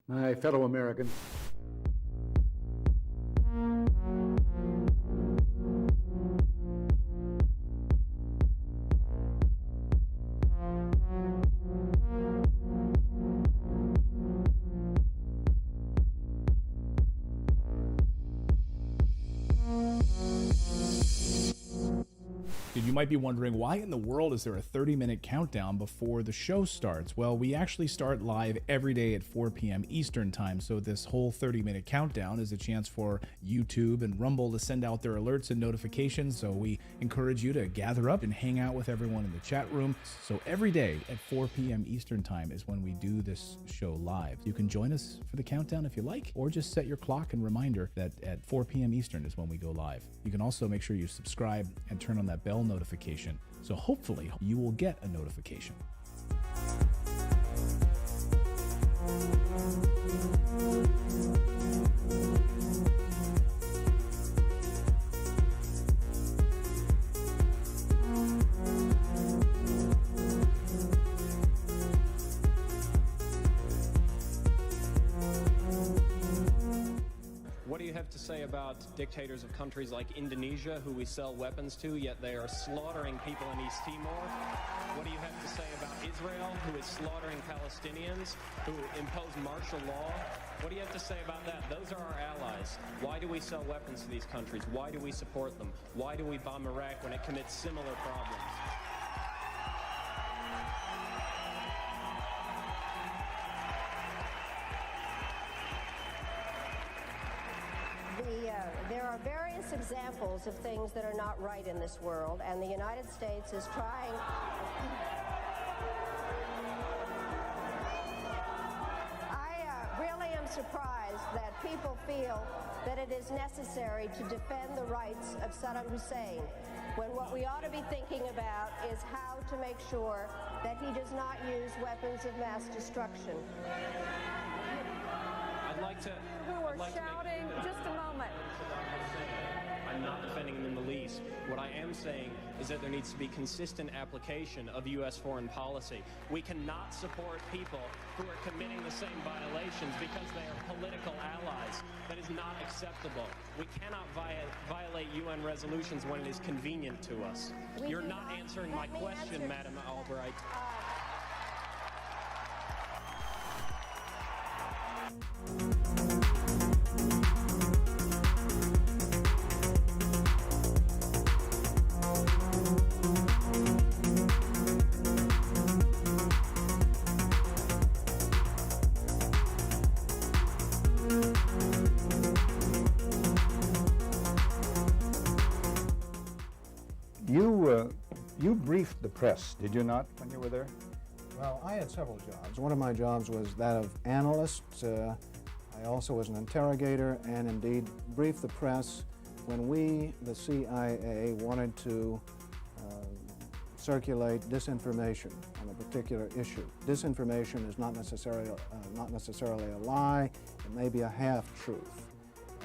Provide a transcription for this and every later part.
My fellow Americans, You might be wondering, why in the world is there a 30-minute countdown before the show starts? Well, we actually start live every day at 4 p.m. Eastern Time, so this whole 30-minute countdown is a chance for YouTube and Rumble to send out their alerts and notifications, so we encourage you to gather up and hang out with everyone in the chat room. So every day at 4 p.m. Eastern Time is when we do this show live. You can join us for the countdown if you like, or just set your clock and reminder that at 4 p.m. Eastern is when we go live. You can also make sure you subscribe and turn on that bell notification, so hopefully you will get a notification. What do you have to say about dictators of countries like Indonesia, who we sell weapons to, yet they are slaughtering people in East Timor? What do you have to say about Israel, who is slaughtering Palestinians, who impose martial law? What do you have to say about that? Those are our allies. Why do we sell weapons to these countries? Why do we support them? Why do we bomb Iraq when it commits similar problems? There are various examples of things that are not right in this world, and the United States is trying. I really am surprised that people feel that it is necessary to defend the rights of Saddam Hussein, when what we ought to be thinking about is how to make sure that he does not use weapons of mass destruction. I'd like to... Who are shouting, just a moment. I'm not defending them in the least. What I am saying is that there needs to be consistent application of U.S. foreign policy. We cannot support people who are committing the same violations because they are political allies. That is not acceptable. We cannot violate UN resolutions when it is convenient to us. You're not answering my question, Madam Albright. You briefed the press, did you not, when you were there? Well, I had several jobs. One of my jobs was that of analyst. I also was an interrogator and indeed briefed the press when we, the CIA, wanted to circulate disinformation on a particular issue. Disinformation is not necessarily a lie. It may be a half-truth.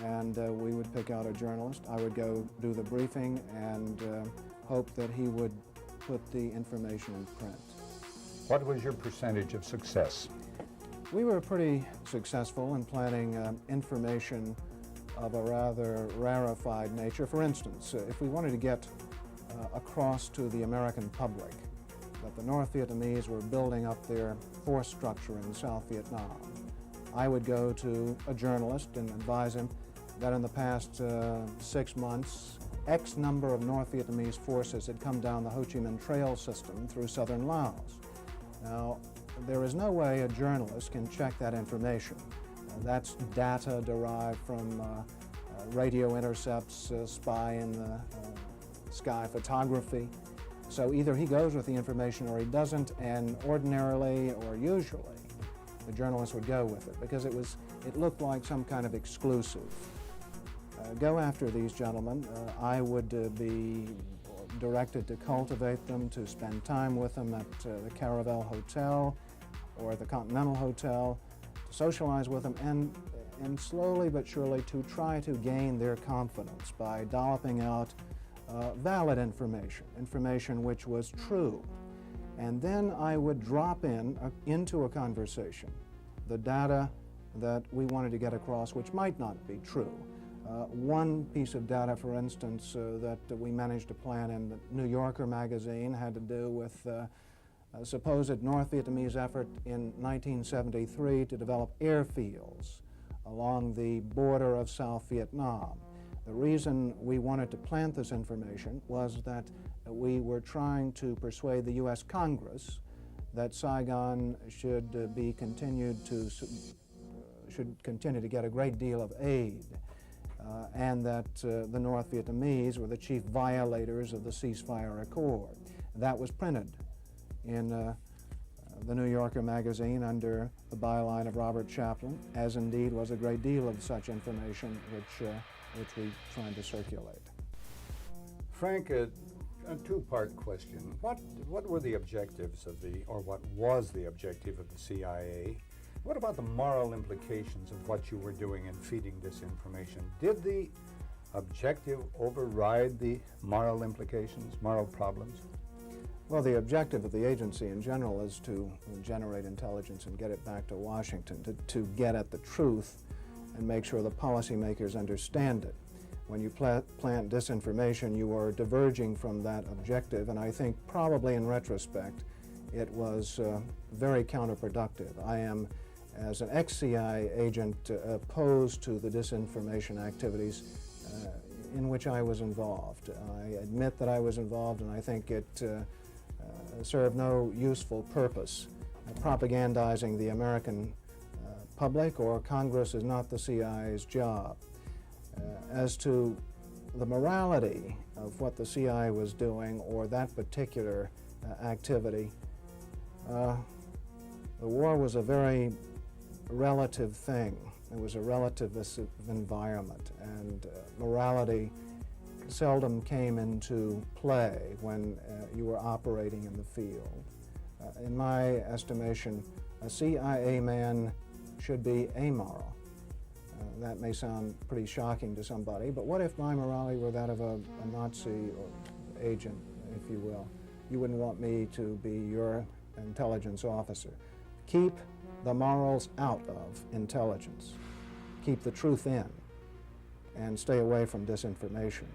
And we would pick out a journalist. I would go do the briefing and hope that he would put the information in print. What was your percentage of success? We were pretty successful in planning information of a rather rarefied nature. For instance, if we wanted to get across to the American public that the North Vietnamese were building up their force structure in South Vietnam, I would go to a journalist and advise him that in the past 6 months, X number of North Vietnamese forces had come down the Ho Chi Minh Trail system through southern Laos. Now, there is no way a journalist can check that information. That's data derived from radio intercepts, spy in the sky photography. So either he goes with the information or he doesn't, and ordinarily or usually the journalist would go with it because it looked like some kind of exclusive. Go after these gentlemen. I would be directed to cultivate them, to spend time with them at the Caravel Hotel or the Continental Hotel, to socialize with them, and slowly but surely to try to gain their confidence by dolloping out valid information which was true. And then I would drop into a conversation the data that we wanted to get across which might not be true. One piece of data, for instance, that we managed to plant in the New Yorker magazine had to do with a supposed North Vietnamese effort in 1973 to develop airfields along the border of South Vietnam. The reason we wanted to plant this information was that we were trying to persuade the U.S. Congress that Saigon should continue to get a great deal of aid, and that the North Vietnamese were the chief violators of the ceasefire accord. That was printed in the New Yorker magazine under the byline of Robert Chaplin, as indeed was a great deal of such information which we tried to circulate. Frank, a two-part question. What were the objectives of or what was the objective of the CIA? What about the moral implications of what you were doing in feeding this information? Did the objective override the moral implications, moral problems? Well, the objective of the agency in general is to generate intelligence and get it back to Washington, to get at the truth and make sure the policymakers understand it. When you plant disinformation, you are diverging from that objective, and I think probably in retrospect it was very counterproductive. I am, as an ex-CIA agent, opposed to the disinformation activities in which I was involved. I admit that I was involved, and I think it served no useful purpose. Propagandizing the American public or Congress is not the CIA's job. As to the morality of what the CIA was doing or that particular activity, the war was a very relative thing. It was a relativist environment, and morality seldom came into play when you were operating in the field. In my estimation, a CIA man should be amoral. That may sound pretty shocking to somebody, but what if my morality were that of a Nazi or agent, if you will? You wouldn't want me to be your intelligence officer. Keep the morals out of intelligence. Keep the truth in, and stay away from disinformation.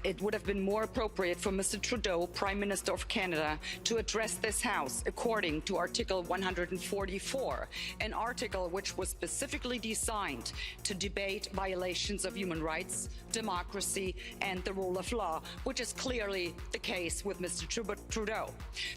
It would have been more appropriate for Mr. Trudeau, Prime Minister of Canada, to address this House according to Article 144, an article which was specifically designed to debate violations of human rights, democracy, and the rule of law, which is clearly the case with Mr. Trudeau.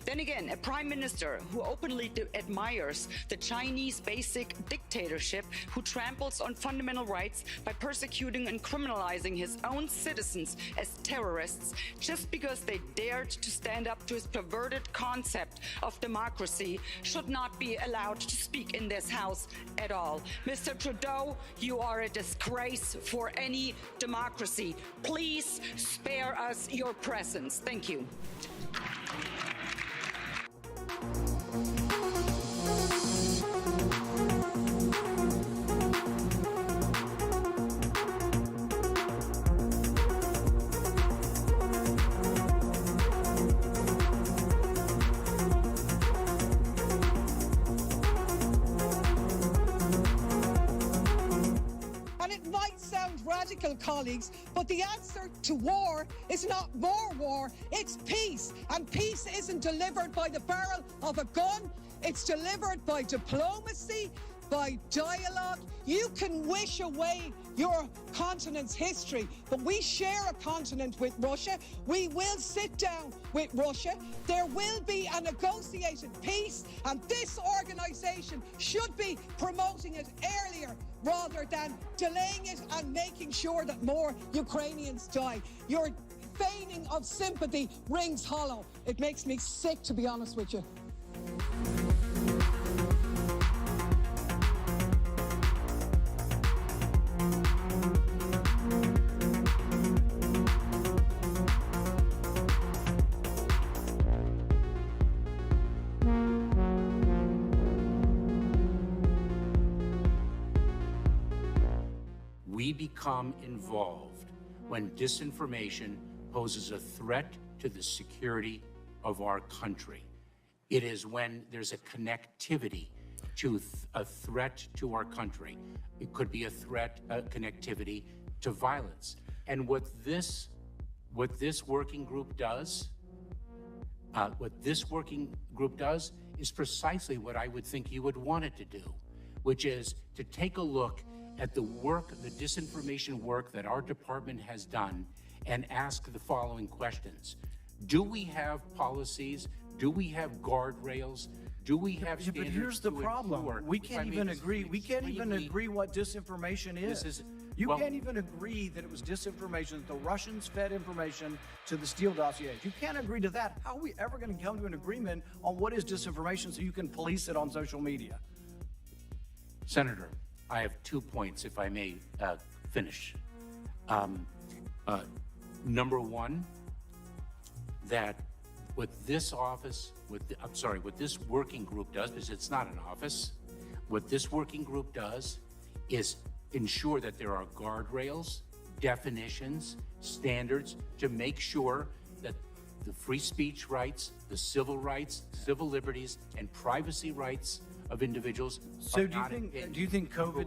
Then again, a Prime Minister who openly admires the Chinese basic dictatorship, who tramples on fundamental rights by persecuting and criminalizing his own citizens as terrorists just because they dared to stand up to his perverted concept of democracy, should not be allowed to speak in this House at all. Mr. Trudeau, you are a disgrace for any democracy. Please spare us your presence. Thank you. Colleagues, but the answer to war is not more war, it's peace. And peace isn't delivered by the barrel of a gun, it's delivered by diplomacy, by dialogue. You can wish away your continent's history, but we share a continent with Russia. We will sit down with Russia. There will be a negotiated peace, and this organization should be promoting it earlier rather than delaying it and making sure that more Ukrainians die. Your feigning of sympathy rings hollow. It makes me sick, to be honest with you. we become involved when disinformation poses a threat to the security of our country. It is when there's a connectivity to a threat to our country. It could be a threat, a connectivity to violence. And what this working group does, is precisely what I would think you would want it to do, which is to take a look at the work, the disinformation work that our department has done and ask the following questions. Do we have policies? Do we have guardrails? Do we have standards? But here's the problem. We can't even agree. We can't even agree what disinformation is. You can't even agree that it was disinformation, that the Russians fed information to the Steele dossiers. You can't agree to that. How are we ever going to come to an agreement on what is disinformation so you can police it on social media? Senator, I have 2 points, if I may finish. Number one, that what this office, what this working group does, because it's not an office, what this working group does is ensure that there are guardrails, definitions, standards to make sure that the free speech rights, the civil rights, civil liberties, and privacy rights of individuals. So do you think COVID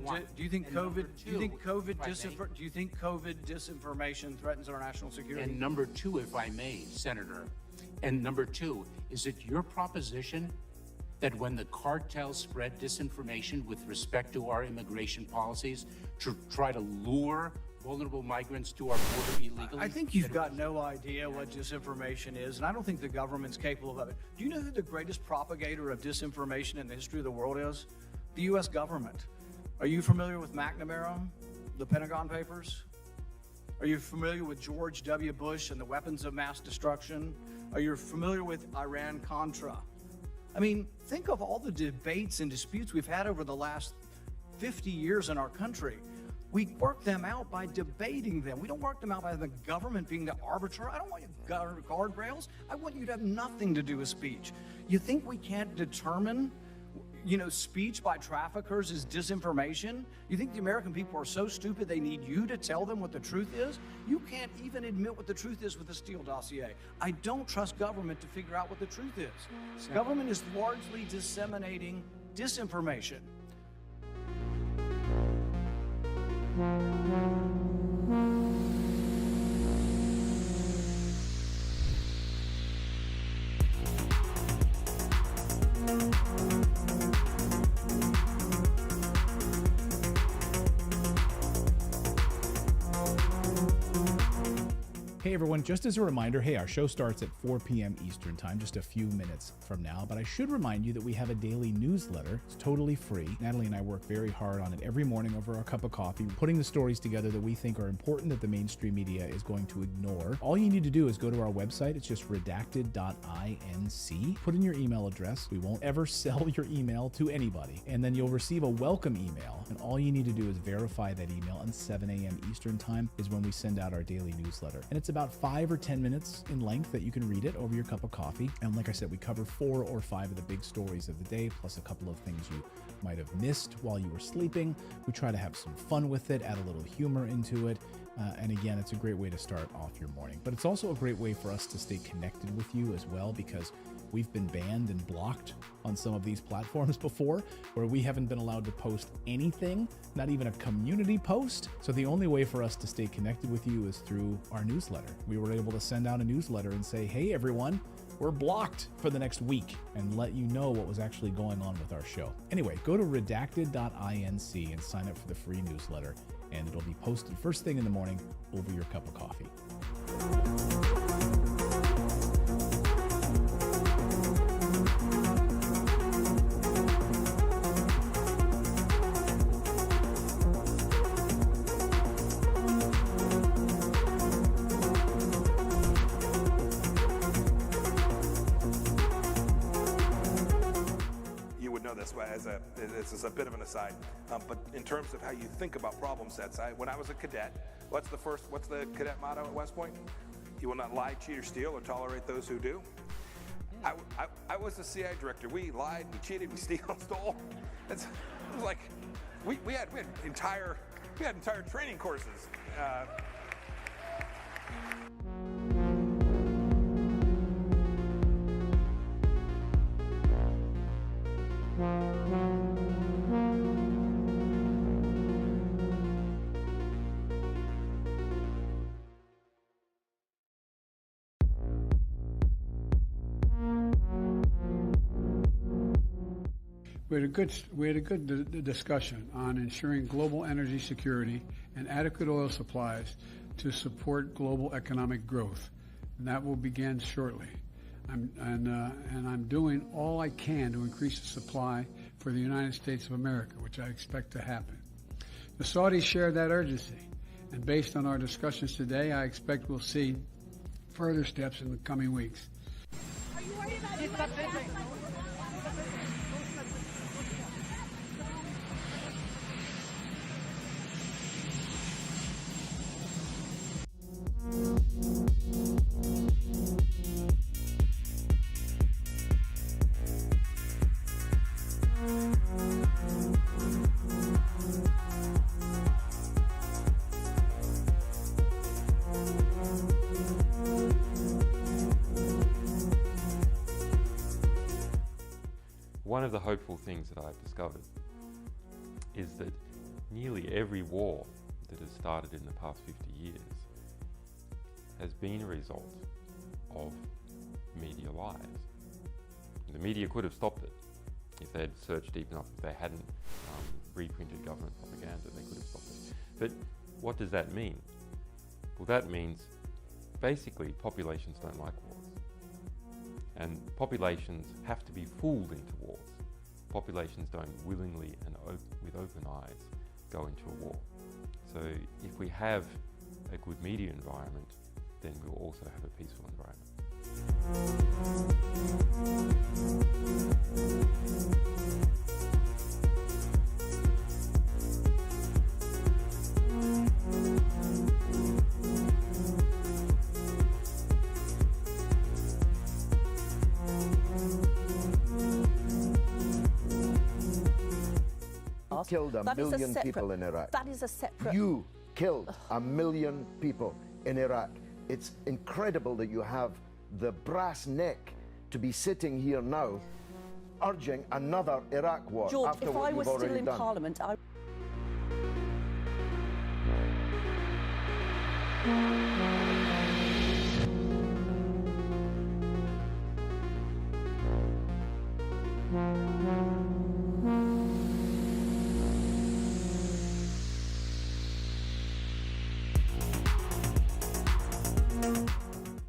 disinformation threatens our national security? And number two, if I may, Senator, and number two, is it your proposition that when the cartels spread disinformation with respect to our immigration policies to try to lure vulnerable migrants to our border illegally? I think you've got no idea what disinformation is, and I don't think the government's capable of it. Do you know who the greatest propagator of disinformation in the history of the world is? The U.S. government. Are you familiar with McNamara, the Pentagon Papers? Are you familiar with George W. Bush and the weapons of mass destruction? Are you familiar with Iran-Contra? I mean, think of all the debates and disputes we've had over the last 50 years in our country. We work them out by debating them. We don't work them out by the government being the arbiter. I don't want you guardrails. I want you to have nothing to do with speech. You think we can't determine, speech by traffickers is disinformation? You think the American people are so stupid they need you to tell them what the truth is? You can't even admit what the truth is with the Steele dossier. I don't trust government to figure out what the truth is. Government is largely disseminating disinformation. Hey everyone, just as a reminder, our show starts at 4 p.m. Eastern Time, just a few minutes from now, but I should remind you that we have a daily newsletter. It's totally free. Natali and I work very hard on it every morning over our cup of coffee, putting the stories together that we think are important that the mainstream media is going to ignore. All you need to do is go to our website. It's just redacted.inc. Put in your email address. We won't ever sell your email to anybody. And then you'll receive a welcome email, and all you need to do is verify that email, and 7 a.m. Eastern Time is when we send out our daily newsletter. And it's about 5 or 10 minutes in length that you can read it over your cup of coffee. And like I said, we cover 4 or 5 of the big stories of the day, plus a couple of things you might have missed while you were sleeping. We try to have some fun with it, add a little humor into it. And again, it's a great way to start off your morning. But it's also a great way for us to stay connected with you as well, because we've been banned and blocked on some of these platforms before, where we haven't been allowed to post anything, not even a community post. So the only way for us to stay connected with you is through our newsletter. We were able to send out a newsletter and say, hey everyone, we're blocked for the next week, and let you know what was actually going on with our show. Anyway, go to redacted.inc and sign up for the free newsletter, and it'll be posted first thing in the morning over your cup of coffee. This is a bit of an aside, but in terms of how you think about problem sets, when I was a cadet, what's the cadet motto at West Point? You will not lie, cheat, or steal, or tolerate those who do. I was the CI director. We lied, we cheated, we stole. It was like we had entire We had entire training courses. We had a good discussion on ensuring global energy security and adequate oil supplies to support global economic growth, and that will begin shortly. I'm doing all I can to increase the supply for the United States of America, which I expect to happen. The Saudis share that urgency, and based on our discussions today, I expect we'll see further steps in the coming weeks. Are you worried about One of the hopeful things that I've discovered is that nearly every war that has started in the past 50 years has been a result of media lies. The media could have stopped it if they had searched deep enough. If they hadn't reprinted government propaganda, they could have stopped it. But what does that mean? Well, that means basically populations don't like wars. And populations have to be fooled into wars. Populations don't willingly and with open eyes go into a war. So if we have a good media environment, then we'll also have a peaceful environment. Killed a million people in Iraq. That is a separate... You killed a million people in Iraq. It's incredible that you have the brass neck to be sitting here now urging another Iraq war. George, after if what I was you've still already in done. Parliament, I...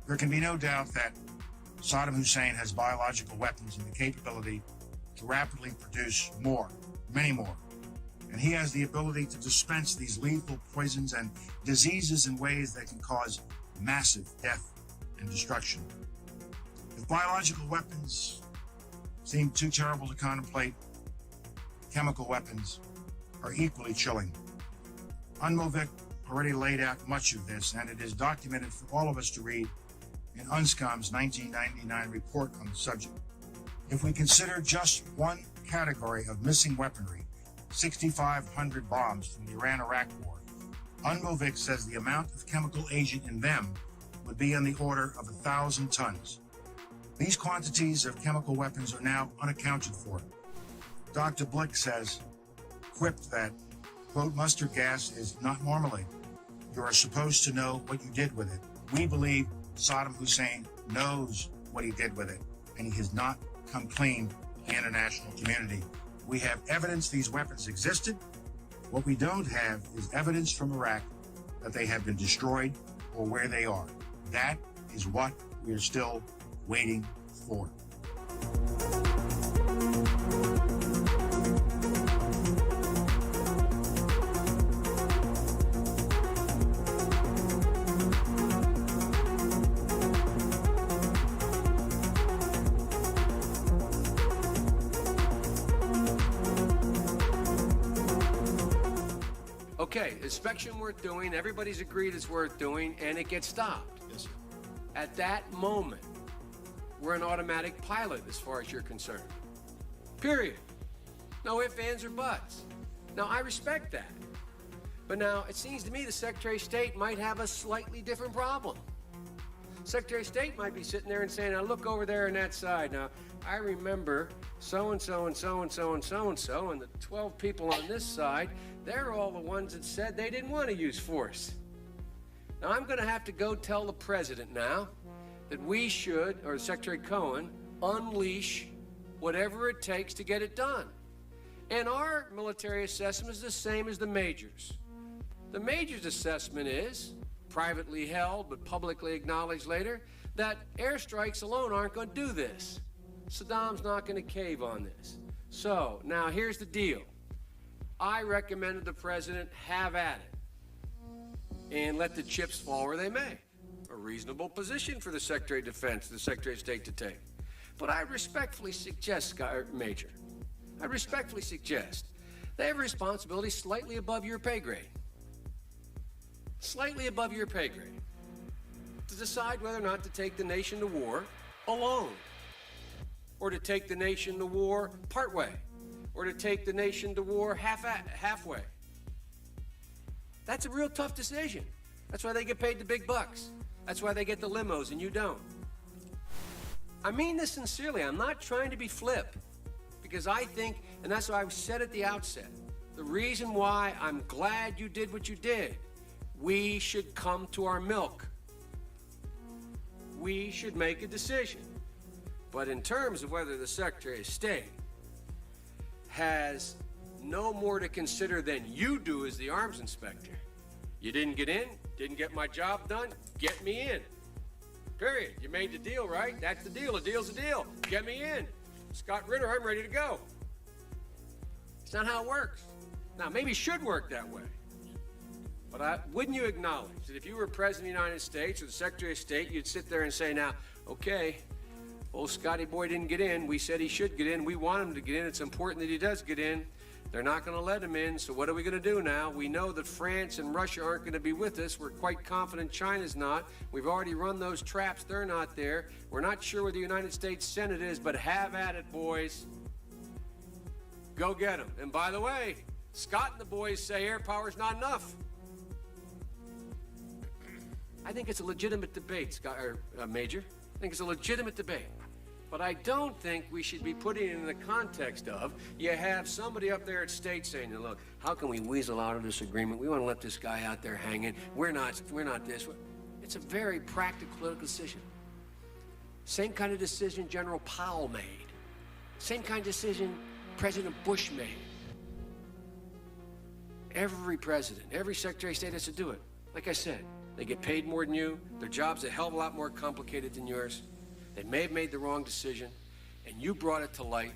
There can be no doubt that Saddam Hussein has biological weapons and the capability to rapidly produce more, many more. And he has the ability to dispense these lethal poisons and diseases in ways that can cause massive death and destruction. If biological weapons seem too terrible to contemplate, chemical weapons are equally chilling. Vivek already laid out much of this, and it is documented for all of us to read in UNSCOM's 1999 report on the subject. If we consider just one category of missing weaponry, 6,500 bombs from the Iran-Iraq war, Vivek says the amount of chemical agent in them would be on the order of 1,000 tons. These quantities of chemical weapons are now unaccounted for. Dr. Blick says, quipped that, quote, mustard gas is not marmalade. You are supposed to know what you did with it. We believe Saddam Hussein knows what he did with it, and he has not come clean to the international community. We have evidence these weapons existed. What we don't have is evidence from Iraq that they have been destroyed or where they are. That is what we are still waiting for. Okay, inspection worth doing, everybody's agreed it's worth doing, and it gets stopped. Yes, sir. At that moment, we're an automatic pilot as far as you're concerned. Period. No ifs, ands, or buts. Now, I respect that. But now, it seems to me the Secretary of State might have a slightly different problem. Secretary of State might be sitting there and saying, now look over there on that side. Now, I remember so-and-so and so-and-so and so-and-so, and the 12 people on this side, they're all the ones that said they didn't want to use force. Now, I'm going to have to go tell the president now that we should, or Secretary Cohen, unleash whatever it takes to get it done. And our military assessment is the same as the majors. The majors' assessment is, privately held but publicly acknowledged later, that airstrikes alone aren't going to do this. Saddam's not going to cave on this. So, now here's the deal. I recommended the president have at it and let the chips fall where they may. A reasonable position for the Secretary of Defense, the Secretary of State to take. But I respectfully suggest, Major, I respectfully suggest they have a responsibility slightly above your pay grade. Slightly above your pay grade. To decide whether or not to take the nation to war alone. Or to take the nation to war partway. Or to take the nation to war halfway. That's a real tough decision. That's why they get paid the big bucks. That's why they get the limos and you don't. I mean this sincerely. I'm not trying to be flip. Because I think, and that's why I said at the outset, the reason why I'm glad you did what you did, we should come to our milk. We should make a decision. But in terms of whether the Secretary of State has no more to consider than you do as the arms inspector, you didn't get in, didn't get my job done, get me in. Period. You made the deal, right? That's the deal. A deal's a deal. Get me in. Scott Ritter, I'm ready to go. It's not how it works. Now, maybe it should work that way. But wouldn't you acknowledge that if you were President of the United States or the Secretary of State, you'd sit there and say, now, okay, old Scotty boy didn't get in. We said he should get in. We want him to get in. It's important that he does get in. They're not going to let him in, so what are we going to do now? We know that France and Russia aren't going to be with us. We're quite confident China's not. We've already run those traps. They're not there. We're not sure where the United States Senate is, but have at it, boys. Go get them. And by the way, Scott and the boys say air power's not enough. I think it's a legitimate debate, Scott, Major. I think it's a legitimate debate. But I don't think we should be putting it in the context of you have somebody up there at state saying, look, how can we weasel out of this agreement? We want to let this guy out there hanging. We're not this. It's a very practical political decision. Same kind of decision General Powell made. Same kind of decision President Bush made. Every president, every Secretary of State has to do it. Like I said, they get paid more than you. Their job's a hell of a lot more complicated than yours. They may have made the wrong decision, and you brought it to light.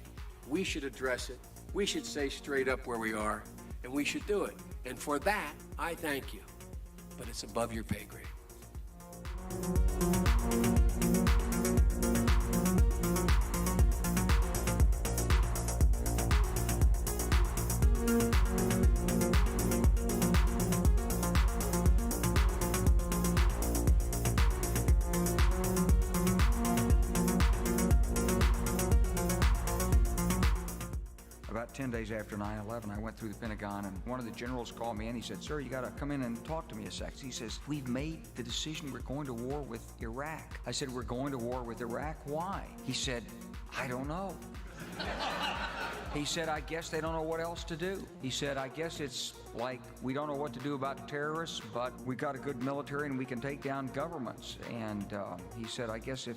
We should address it. We should say straight up where we are, and we should do it. And for that, I thank you. But it's above your pay grade. About 10 days after 9/11, I went through the Pentagon, and one of the generals called me in. He said, sir, you got to come in and talk to me a sec. He says, we've made the decision we're going to war with Iraq. I said, we're going to war with Iraq? Why? He said, I don't know. He said, I guess they don't know what else to do. He said, I guess it's like we don't know what to do about terrorists, but we got a good military and we can take down governments. And he said, I guess if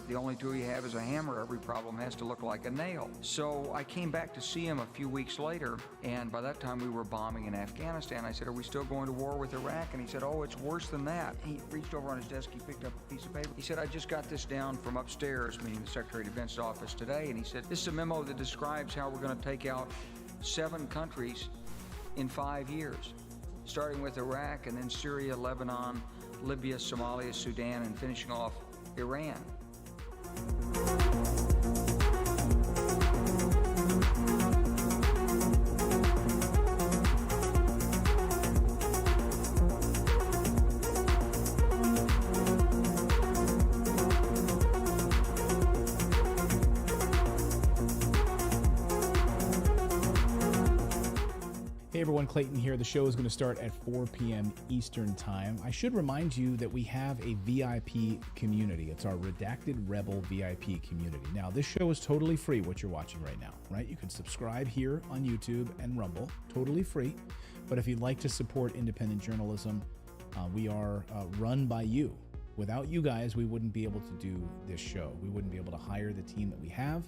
the only tool you have is a hammer, every problem has to look like a nail. So I came back to see him a few weeks later, and by that time we were bombing in Afghanistan. I said, are we still going to war with Iraq? And he said, oh, it's worse than that. He reached over on his desk, he picked up a piece of paper. He said, I just got this down from upstairs, meaning the Secretary of Defense's office today, and he said, this is a memo that describes how we're going to take out 7 countries in 5 years, starting with Iraq and then Syria, Lebanon, Libya, Somalia, Sudan, and finishing off Iran. Hey everyone, Clayton here. The show is going to start at 4 p.m. Eastern Time. I should remind you that we have a VIP community. It's our Redacted Rebel VIP community. Now, this show is totally free, what you're watching right now, right? You can subscribe here on YouTube and Rumble, totally free. But if you'd like to support independent journalism, we are run by you. Without you guys, we wouldn't be able to do this show. We wouldn't be able to hire the team that we have.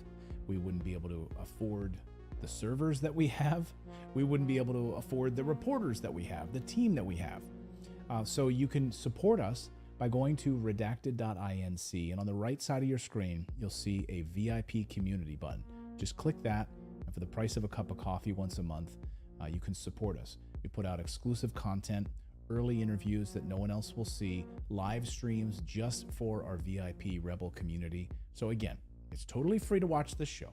We wouldn't be able to afford the servers that we have. We wouldn't be able to afford the reporters that we have, the team that we have. So you can support us by going to redacted.inc, and on the right side of your screen, you'll see a VIP community button. Just click that, and for the price of a cup of coffee once a month, you can support us. We put out exclusive content, early interviews that no one else will see, live streams just for our VIP Rebel community. So again, it's totally free to watch this show.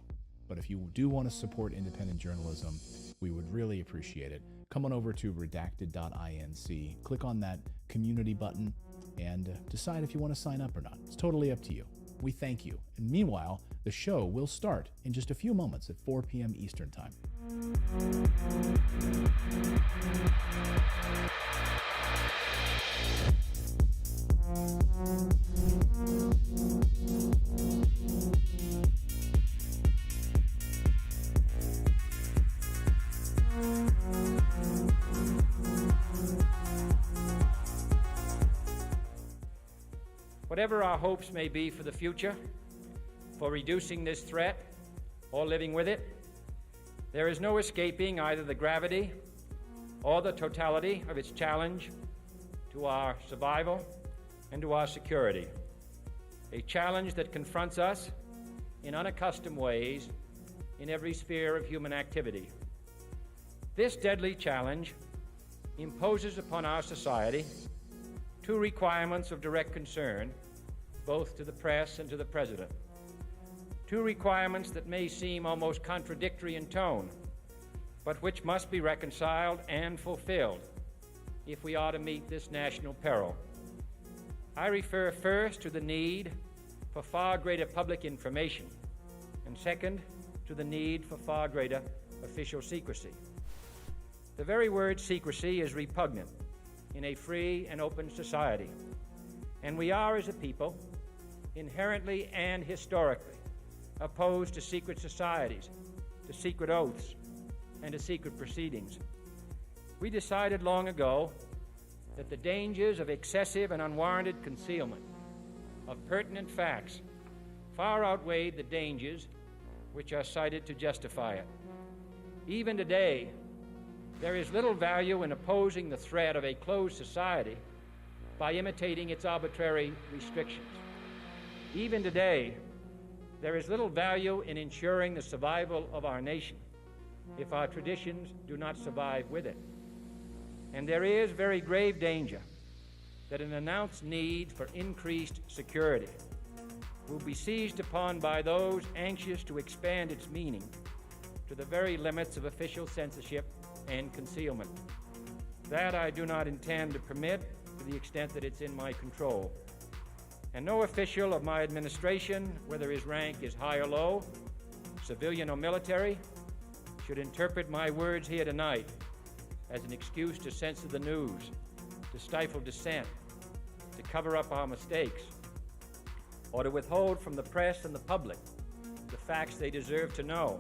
But if you do want to support independent journalism, we would really appreciate it. Come on over to redacted.inc, click on that community button, and decide if you want to sign up or not. It's totally up to you. We thank you. And meanwhile, the show will start in just a few moments at 4 p.m. Eastern Time. Whatever our hopes may be for the future, for reducing this threat or living with it, there is no escaping either the gravity or the totality of its challenge to our survival and to our security. A challenge that confronts us in unaccustomed ways in every sphere of human activity. This deadly challenge imposes upon our society two requirements of direct concern, both to the press and to the President. Two requirements that may seem almost contradictory in tone, but which must be reconciled and fulfilled if we are to meet this national peril. I refer first to the need for far greater public information, and second, to the need for far greater official secrecy. The very word secrecy is repugnant in a free and open society, and we are, as a people, inherently and historically opposed to secret societies, to secret oaths, and to secret proceedings. We decided long ago that the dangers of excessive and unwarranted concealment of pertinent facts far outweighed the dangers which are cited to justify it. Even today, there is little value in opposing the threat of a closed society by imitating its arbitrary restrictions. Even today, there is little value in ensuring the survival of our nation if our traditions do not survive with it. And there is very grave danger that an announced need for increased security will be seized upon by those anxious to expand its meaning to the very limits of official censorship and concealment. That I do not intend to permit to the extent that it's in my control. And no official of my administration, whether his rank is high or low, civilian or military, should interpret my words here tonight as an excuse to censor the news, to stifle dissent, to cover up our mistakes, or to withhold from the press and the public the facts they deserve to know.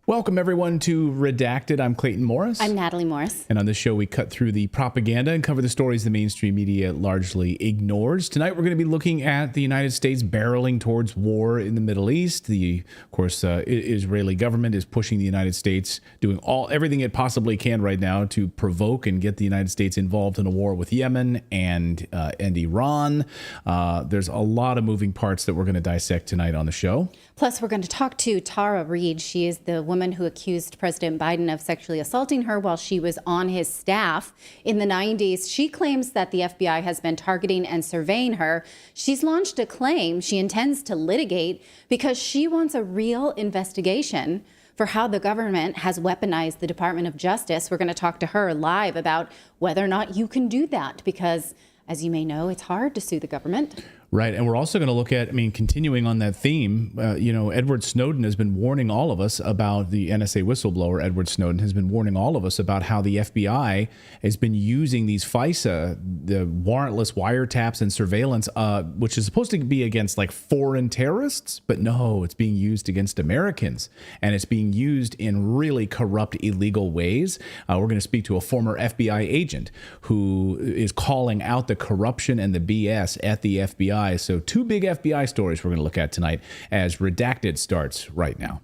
Welcome, everyone, to Redacted. I'm Clayton Morris. I'm Natali Morris. And on this show, we cut through the propaganda and cover the stories the mainstream media largely ignores. Tonight, we're going to be looking at the United States barreling towards war in the Middle East. Of course, Israeli government is pushing the United States, doing everything it possibly can right now to provoke and get the United States involved in a war with Yemen and Iran. There's a lot of moving parts that we're going to dissect tonight on the show. Plus, we're going to talk to Tara Reid. She is the woman who accused President Biden of sexually assaulting her while she was on his staff in the 90s. She claims that the FBI has been targeting and surveying her. She's launched a claim she intends to litigate because she wants a real investigation for how the government has weaponized the Department of Justice. We're going to talk to her live about whether or not you can do that because, as you may know, it's hard to sue the government. Right. And we're also going to look at, continuing on that theme, Edward Snowden has been warning all of us about the NSA whistleblower. Edward Snowden has been warning all of us about how the FBI has been using these FISA, the warrantless wiretaps and surveillance, which is supposed to be against like foreign terrorists. But no, it's being used against Americans, and it's being used in really corrupt, illegal ways. We're going to speak to a former FBI agent who is calling out the corruption and the BS at the FBI. So two big FBI stories we're going to look at tonight as Redacted starts right now.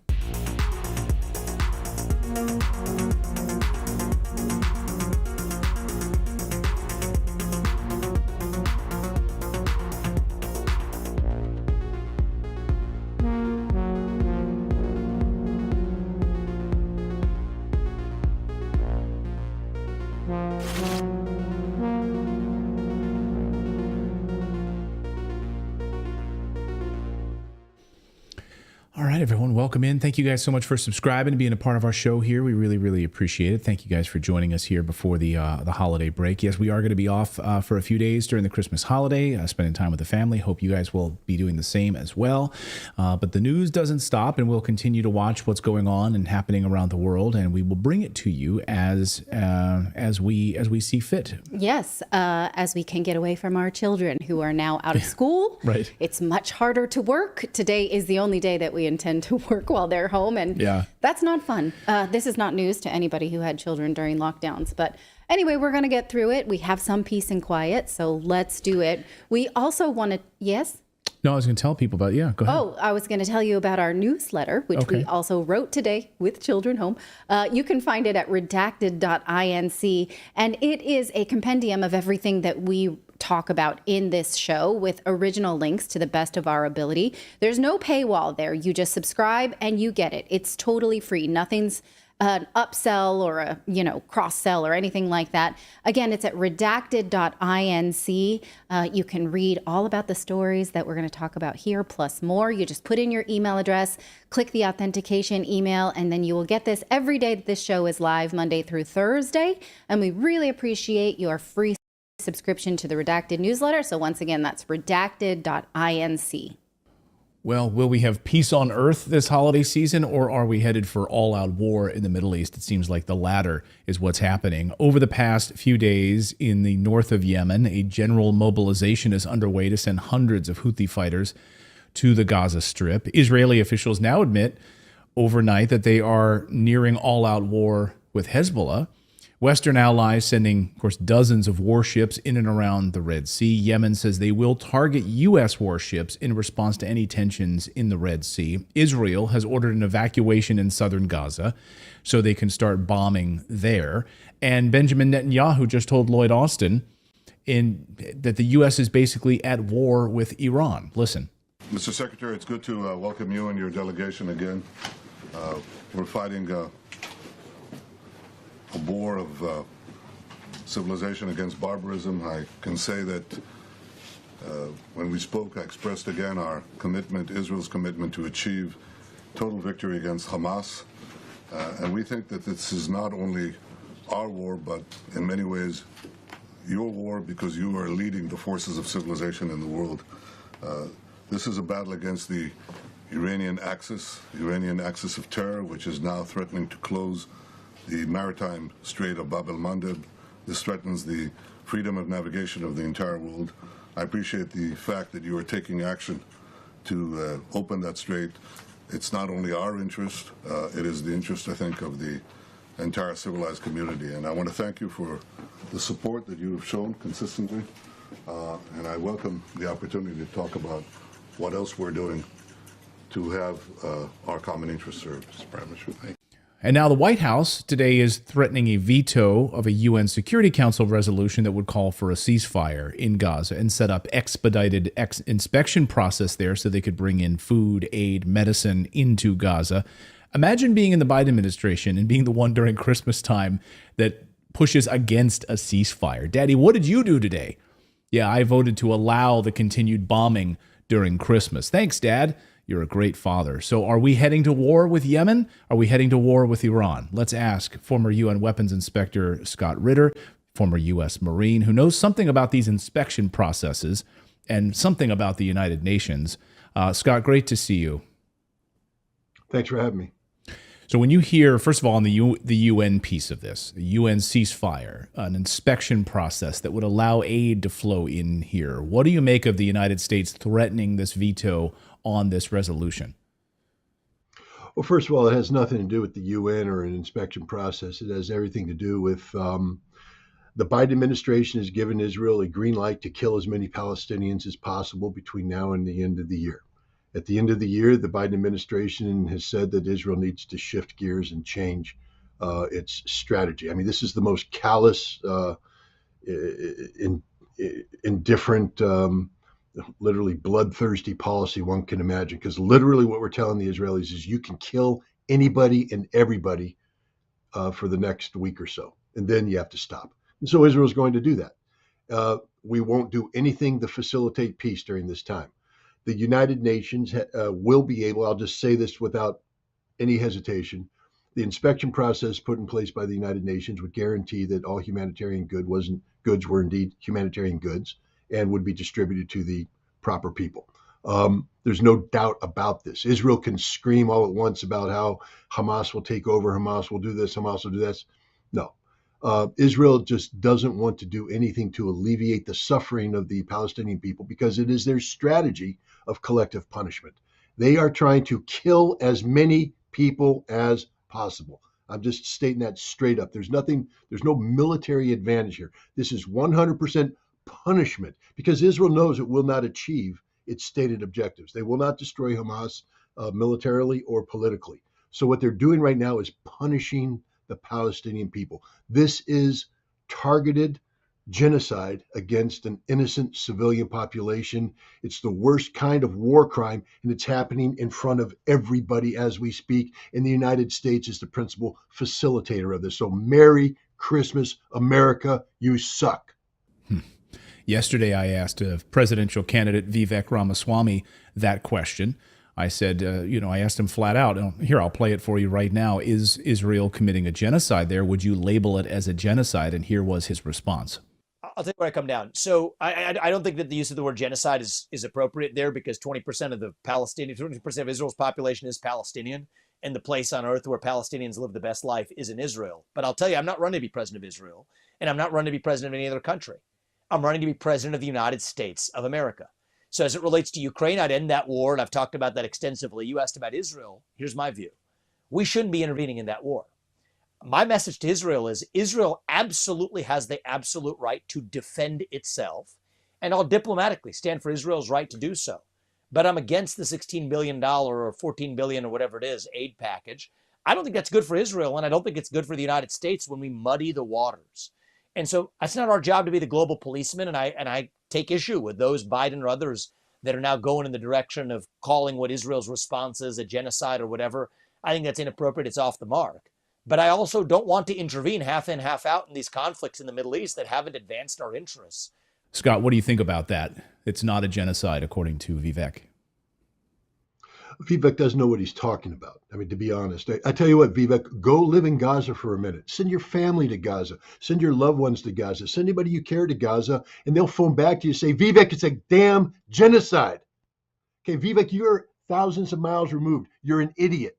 All right, everyone, welcome in. Thank you guys so much for subscribing and being a part of our show here. We really, really appreciate it. Thank you guys for joining us here before the holiday break. Yes, we are going to be off for a few days during the Christmas holiday, spending time with the family. Hope you guys will be doing the same as well. But the news doesn't stop, and we'll continue to watch what's going on and happening around the world, and we will bring it to you as we see fit. Yes, as we can get away from our children who are now out of school. Right. It's much harder to work. Today is the only day that we intend to work while they're home, and that's not fun. This is not news to anybody who had children during lockdowns, but anyway, we're going to get through it. We have some peace and quiet, so let's do it. We also want to, yes? No, I was going to tell people about, go ahead. Oh, I was going to tell you about our newsletter, which we also wrote today with children home. You can find it at redacted.inc, and it is a compendium of everything that we talk about in this show with original links to the best of our ability. There's no paywall there. You just subscribe and you get it. It's totally free. Nothing's an upsell or a cross sell or anything like that. Again, it's at redacted.inc. You can read all about the stories that we're going to talk about here plus more. You just put in your email address, click the authentication email, and then you will get this every day that this show is live, Monday through Thursday. And we really appreciate your free subscription to the Redacted newsletter. So once again, that's redacted.inc. Well, will we have peace on earth this holiday season, or are we headed for all-out war in the Middle East? It seems like the latter is what's happening. Over the past few days in the north of Yemen, a general mobilization is underway to send hundreds of Houthi fighters to the Gaza Strip. Israeli officials now admit overnight that they are nearing all-out war with Hezbollah. Western allies sending, of course, dozens of warships in and around the Red Sea. Yemen says they will target U.S. warships in response to any tensions in the Red Sea. Israel has ordered an evacuation in southern Gaza so they can start bombing there. And Benjamin Netanyahu just told Lloyd Austin that the U.S. is basically at war with Iran. Listen. Mr. Secretary, it's good to welcome you and your delegation again. We're fighting a war of civilization against barbarism. I can say that when we spoke, I expressed again our commitment, Israel's commitment to achieve total victory against Hamas. And we think that this is not only our war, but in many ways your war, because you are leading the forces of civilization in the world. This is a battle against the Iranian axis of terror, which is now threatening to close the maritime strait of Bab el-Mandeb. This threatens the freedom of navigation of the entire world. I appreciate the fact that you are taking action to open that strait. It's not only our interest, it is the interest, I think, of the entire civilized community. And I want to thank you for the support that you have shown consistently. And I welcome the opportunity to talk about what else we're doing to have our common interests served. Mr. Prime Minister, thank you. And now the White House today is threatening a veto of a UN Security Council resolution that would call for a ceasefire in Gaza and set up expedited inspection process there so they could bring in food, aid, medicine into Gaza. Imagine being in the Biden administration and being the one during Christmas time that pushes against a ceasefire. Daddy, what did you do today? Yeah, I voted to allow the continued bombing during Christmas. Thanks, Dad. You're a great father. So are we heading to war with Yemen? Are we heading to war with Iran? Let's ask former UN Weapons Inspector Scott Ritter, former U.S. Marine, who knows something about these inspection processes and something about the United Nations. Scott, great to see you. Thanks for having me. So when you hear, first of all, on the UN piece of this, the UN ceasefire, an inspection process that would allow aid to flow in here, what do you make of the United States threatening this veto on this resolution? Well, first of all, it has nothing to do with the UN or an inspection process. It has everything to do with the Biden administration has given Israel a green light to kill as many Palestinians as possible between now and the end of the year. At the end of the year, the Biden administration has said that Israel needs to shift gears and change its strategy. I mean, this is the most callous, indifferent, literally bloodthirsty policy one can imagine. Because literally what we're telling the Israelis is you can kill anybody and everybody for the next week or so, and then you have to stop. And so Israel is going to do that. We won't do anything to facilitate peace during this time. The United Nations will be able, I'll just say this without any hesitation, the inspection process put in place by the United Nations would guarantee that all humanitarian goods were indeed humanitarian goods and would be distributed to the proper people. There's no doubt about this. Israel can scream all at once about how Hamas will take over, Hamas will do this, Hamas will do this. No. Israel just doesn't want to do anything to alleviate the suffering of the Palestinian people because it is their strategy of collective punishment. They are trying to kill as many people as possible. I'm just stating that straight up. There's no military advantage here. This is 100% punishment because Israel knows it will not achieve its stated objectives. They will not destroy Hamas militarily or politically. So what they're doing right now is punishing the Palestinian people. This is targeted genocide against an innocent civilian population. It's the worst kind of war crime, and it's happening in front of everybody as we speak. And the United States is the principal facilitator of this. So Merry Christmas, America, you suck. Yesterday, I asked presidential candidate Vivek Ramaswamy that question. I said, I asked him flat out, here, I'll play it for you right now. Is Israel committing a genocide there? Would you label it as a genocide? And here was his response. I'll tell you where I come down. So I don't think that the use of the word genocide is appropriate there because 20% of the Palestinian, 20% of Israel's population is Palestinian, and the place on earth where Palestinians live the best life is in Israel. But I'll tell you, I'm not running to be president of Israel, and I'm not running to be president of any other country. I'm running to be president of the United States of America. So as it relates to Ukraine, I'd end that war, and I've talked about that extensively. You asked about Israel. Here's my view. We shouldn't be intervening in that war. My message to Israel is Israel absolutely has the absolute right to defend itself, and I'll diplomatically stand for Israel's right to do so. But I'm against the $16 billion or $14 billion or whatever it is aid package. I don't think that's good for Israel, and I don't think it's good for the United States when we muddy the waters. And so it's not our job to be the global policeman, and I take issue with those Biden or others that are now going in the direction of calling what Israel's response is a genocide or whatever. I think that's inappropriate. It's off the mark. But I also don't want to intervene half in, half out in these conflicts in the Middle East that haven't advanced our interests. Scott, what do you think about that? It's not a genocide, according to Vivek. Vivek doesn't know what he's talking about. I mean, to be honest, I tell you what, Vivek, go live in Gaza for a minute. Send your family to Gaza. Send your loved ones to Gaza. Send anybody you care to Gaza, and they'll phone back to you and say, Vivek, it's a damn genocide. Okay, Vivek, you're thousands of miles removed. You're an idiot.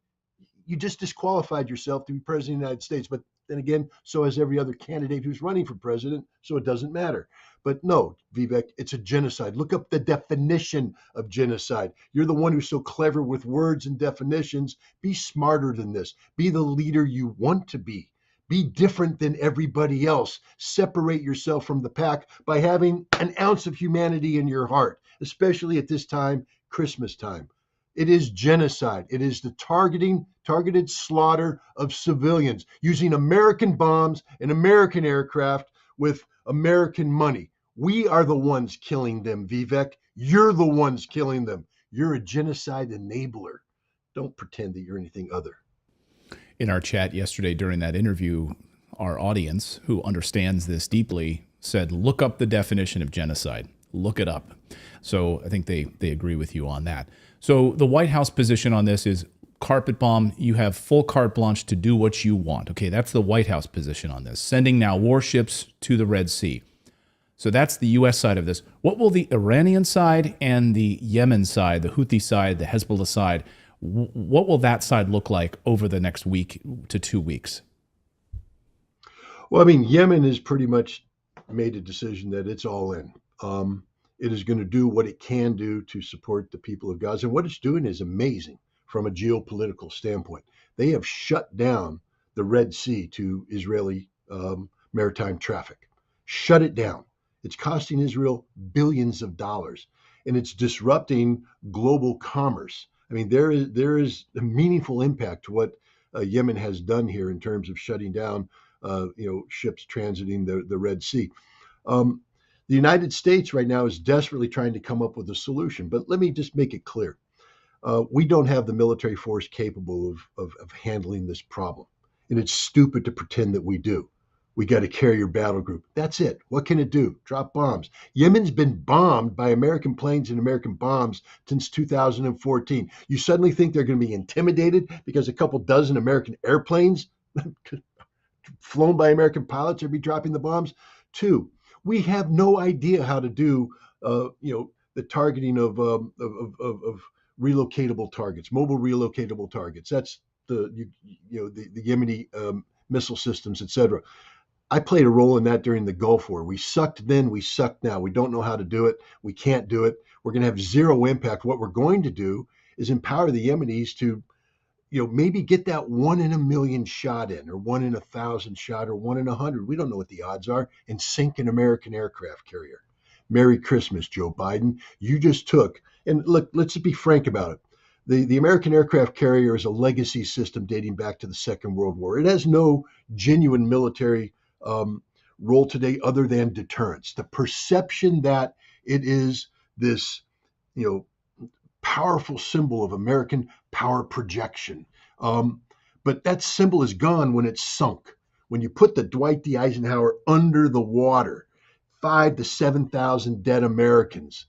you just disqualified yourself to be president of the United States. But then again, so has every other candidate who's running for president, so it doesn't matter. But no, Vivek, it's a genocide. Look up the definition of genocide. You're the one who's so clever with words and definitions. Be smarter than this. Be the leader you want to be. Be different than everybody else. Separate yourself from the pack by having an ounce of humanity in your heart, especially at this time, Christmas time. It is genocide. It is the targeted slaughter of civilians using American bombs and American aircraft with American money. We are the ones killing them, Vivek. You're the ones killing them. You're a genocide enabler. Don't pretend that you're anything other. In our chat yesterday during that interview, our audience, who understands this deeply, said, look up the definition of genocide. Look it up. So I think they agree with you on that. So the White House position on this is carpet bomb. You have full carte blanche to do what you want. Okay, that's the White House position on this. Sending now warships to the Red Sea. So that's the U.S. side of this. What will the Iranian side and the Yemen side, the Houthi side, the Hezbollah side, what will that side look like over the next week to 2 weeks? Well, I mean, Yemen has pretty much made a decision that it's all in. It is going to do what it can do to support the people of Gaza. And what it's doing is amazing from a geopolitical standpoint. They have shut down the Red Sea to Israeli maritime traffic. Shut it down. It's costing Israel billions of dollars, and it's disrupting global commerce. I mean, there is a meaningful impact to what Yemen has done here in terms of shutting down, ships transiting the Red Sea. The United States right now is desperately trying to come up with a solution. But let me just make it clear. We don't have the military force capable of handling this problem. And it's stupid to pretend that we do. We got a carrier battle group. That's it. What can it do? Drop bombs. Yemen's been bombed by American planes and American bombs since 2014. You suddenly think they're going to be intimidated because a couple dozen American airplanes flown by American pilots are be dropping the bombs? 2, we have no idea how to do, the targeting of relocatable targets, mobile relocatable targets. That's the Yemeni missile systems, etc. I played a role in that during the Gulf War. We sucked then, we suck now. We don't know how to do it. We can't do it. We're going to have zero impact. What we're going to do is empower the Yemenis to, maybe get that 1 in a million shot in, or 1 in 1,000 shot, or 1 in 100. We don't know what the odds are, and sink an American aircraft carrier. Merry Christmas, Joe Biden. You just took, and look, let's just be frank about it. The American aircraft carrier is a legacy system dating back to the Second World War. It has no genuine military role today other than deterrence. The perception that it is this, powerful symbol of American power projection. But that symbol is gone when it's sunk. When you put the Dwight D. Eisenhower under the water, 5,000 to 7,000 dead Americans.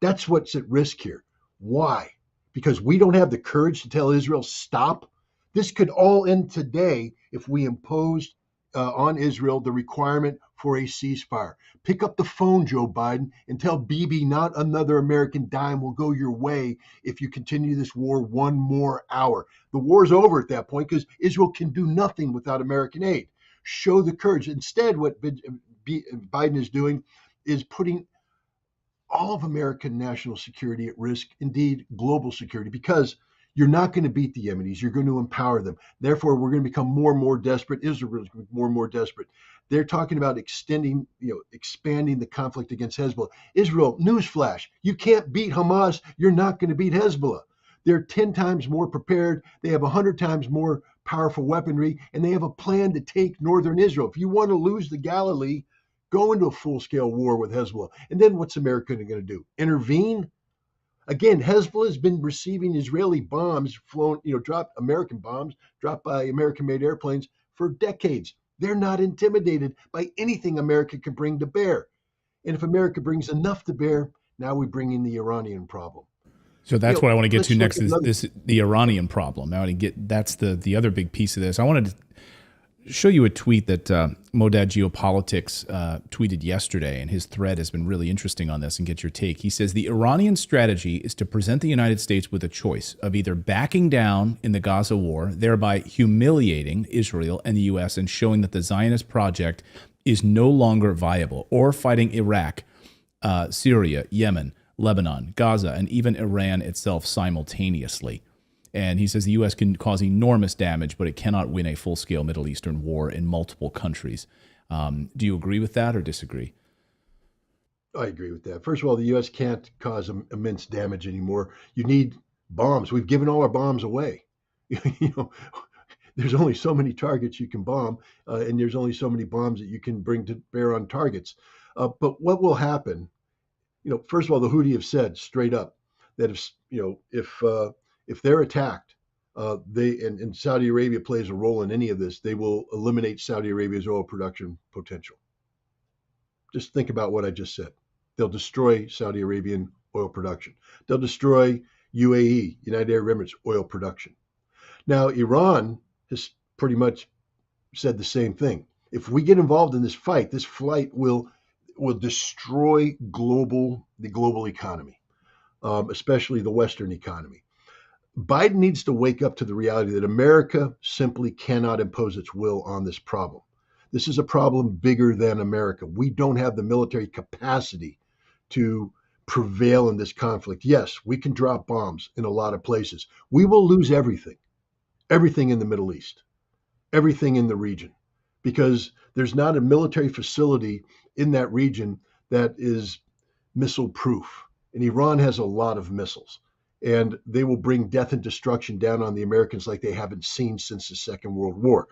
That's what's at risk here. Why? Because we don't have the courage to tell Israel, stop. This could all end today if we imposed on Israel the requirement for a ceasefire. Pick up the phone, Joe Biden, and tell Bibi not another American dime will go your way if you continue this war 1 more hour. The war's over at that point because Israel can do nothing without American aid. Show the courage. Instead, what Biden is doing is putting all of American national security at risk, indeed global security, because you're not going to beat the Yemenis. You're going to empower them. Therefore, we're going to become more and more desperate. Israel is going to be more and more desperate. They're talking about expanding the conflict against Hezbollah. Israel, newsflash, you can't beat Hamas. You're not going to beat Hezbollah. They're 10 times more prepared. They have 100 times more powerful weaponry, and they have a plan to take northern Israel. If you want to lose the Galilee, go into a full-scale war with Hezbollah. And then what's America going to do? Intervene? Again, Hezbollah has been receiving Israeli bombs dropped American bombs, dropped by American-made airplanes for decades. They're not intimidated by anything America can bring to bear. And if America brings enough to bear, now we bring in the Iranian problem. So that's what I want to get to next is the Iranian problem. That's the other big piece of this. I wanted to show you a tweet that Modad Geopolitics tweeted yesterday, and his thread has been really interesting on this, and get your take. He says, the Iranian strategy is to present the United States with a choice of either backing down in the Gaza war, thereby humiliating Israel and the U.S. and showing that the Zionist project is no longer viable, or fighting Iraq, Syria, Yemen, Lebanon, Gaza, and even Iran itself simultaneously. And he says the U.S. can cause enormous damage, but it cannot win a full-scale Middle Eastern war in multiple countries. Do you agree with that or disagree? I agree with that. First of all, the U.S. can't cause immense damage anymore. You need bombs. We've given all our bombs away. There's only so many targets you can bomb, and there's only so many bombs that you can bring to bear on targets. But what will happen? First of all, the Houthi have said straight up that if they're attacked, and Saudi Arabia plays a role in any of this, they will eliminate Saudi Arabia's oil production potential. Just think about what I just said. They'll destroy Saudi Arabian oil production. They'll destroy UAE, United Arab Emirates, oil production. Now, Iran has pretty much said the same thing. If we get involved in this fight will destroy the global economy, especially the Western economy. Biden needs to wake up to the reality that America simply cannot impose its will on this problem. This is a problem bigger than America. We don't have the military capacity to prevail in this conflict. Yes, we can drop bombs in a lot of places. We will lose everything in the Middle East, everything in the region, because there's not a military facility in that region that is missile proof. And Iran has a lot of missiles, and they will bring death and destruction down on the Americans like they haven't seen since the Second World War.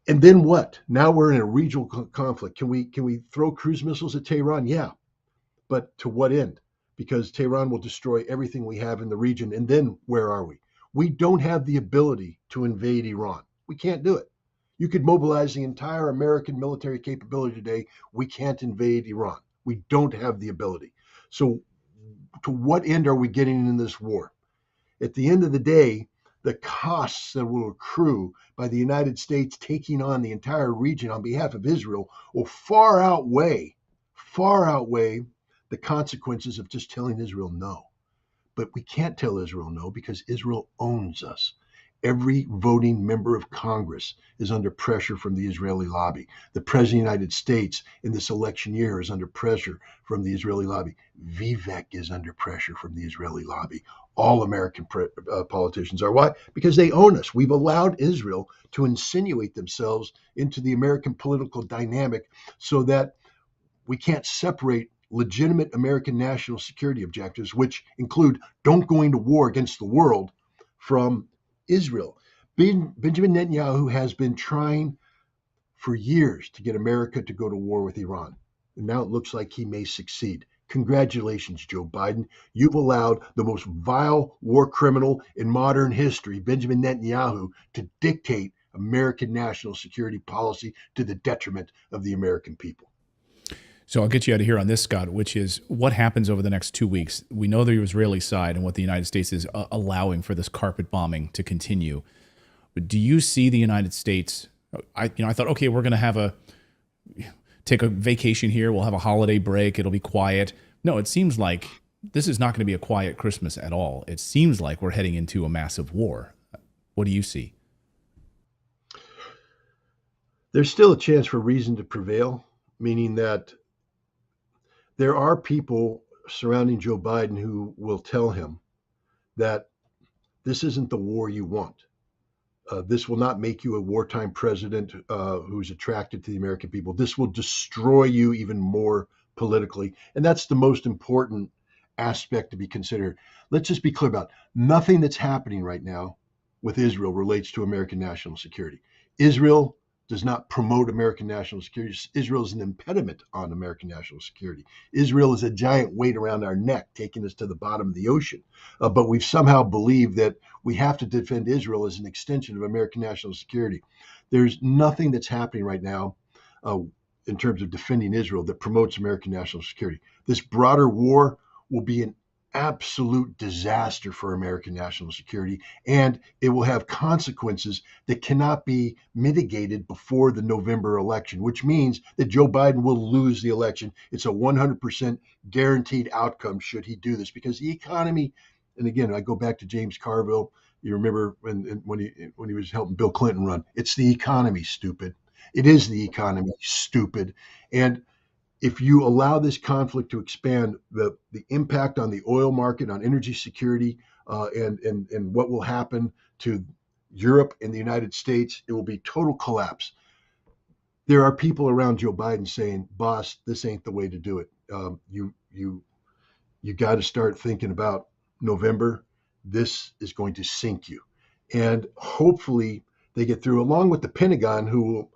And then what? Now we're in a regional conflict. Can we throw cruise missiles at Tehran? Yeah. But to what end? Because Tehran will destroy everything we have in the region. And then where are we? We don't have the ability to invade Iran. We can't do it. You could mobilize the entire American military capability today. We can't invade Iran. We don't have the ability. So to what end are we getting in this war? At the end of the day, the costs that will accrue by the United States taking on the entire region on behalf of Israel will far outweigh the consequences of just telling Israel no. But we can't tell Israel no because Israel owns us. Every voting member of Congress is under pressure from the Israeli lobby. The President of the United States in this election year is under pressure from the Israeli lobby. Vivek is under pressure from the Israeli lobby. All American politicians are. Why? Because they own us. We've allowed Israel to insinuate themselves into the American political dynamic so that we can't separate legitimate American national security objectives, which include don't going to war against the world, from Israel. Benjamin Netanyahu has been trying for years to get America to go to war with Iran. And now it looks like he may succeed. Congratulations, Joe Biden. You've allowed the most vile war criminal in modern history, Benjamin Netanyahu, to dictate American national security policy to the detriment of the American people. So I'll get you out of here on this, Scott, which is what happens over the next 2 weeks. We know the Israeli side and what the United States is allowing for this carpet bombing to continue. But do you see the United States? I thought, okay, we're going to take a vacation here. We'll have a holiday break. It'll be quiet. No, it seems like this is not going to be a quiet Christmas at all. It seems like we're heading into a massive war. What do you see? There's still a chance for reason to prevail, meaning that there are people surrounding Joe Biden who will tell him that this isn't the war you want. This will not make you a wartime president who's attracted to the American people. This will destroy you even more politically. And that's the most important aspect to be considered. Let's just be clear about it. Nothing that's happening right now with Israel relates to American national security. Israel does not promote American national security. Israel is an impediment on American national security. Israel is a giant weight around our neck, taking us to the bottom of the ocean. But we've somehow believed that we have to defend Israel as an extension of American national security. There's nothing that's happening right now in terms of defending Israel that promotes American national security. This broader war will be an absolute disaster for American national security, and it will have consequences that cannot be mitigated before the November election, which means that Joe Biden will lose the election. It's a 100% guaranteed outcome should he do this, because the economy, and again, I go back to James Carville. You remember when he was helping Bill Clinton run. It's the economy, stupid. It is the economy, stupid. And if you allow this conflict to expand, the impact on the oil market, on energy security, and what will happen to Europe and the United States, it will be total collapse. There are people around Joe Biden saying, "Boss, this ain't the way to do it. You got to start thinking about November. This is going to sink you." And hopefully they get through, along with the Pentagon, who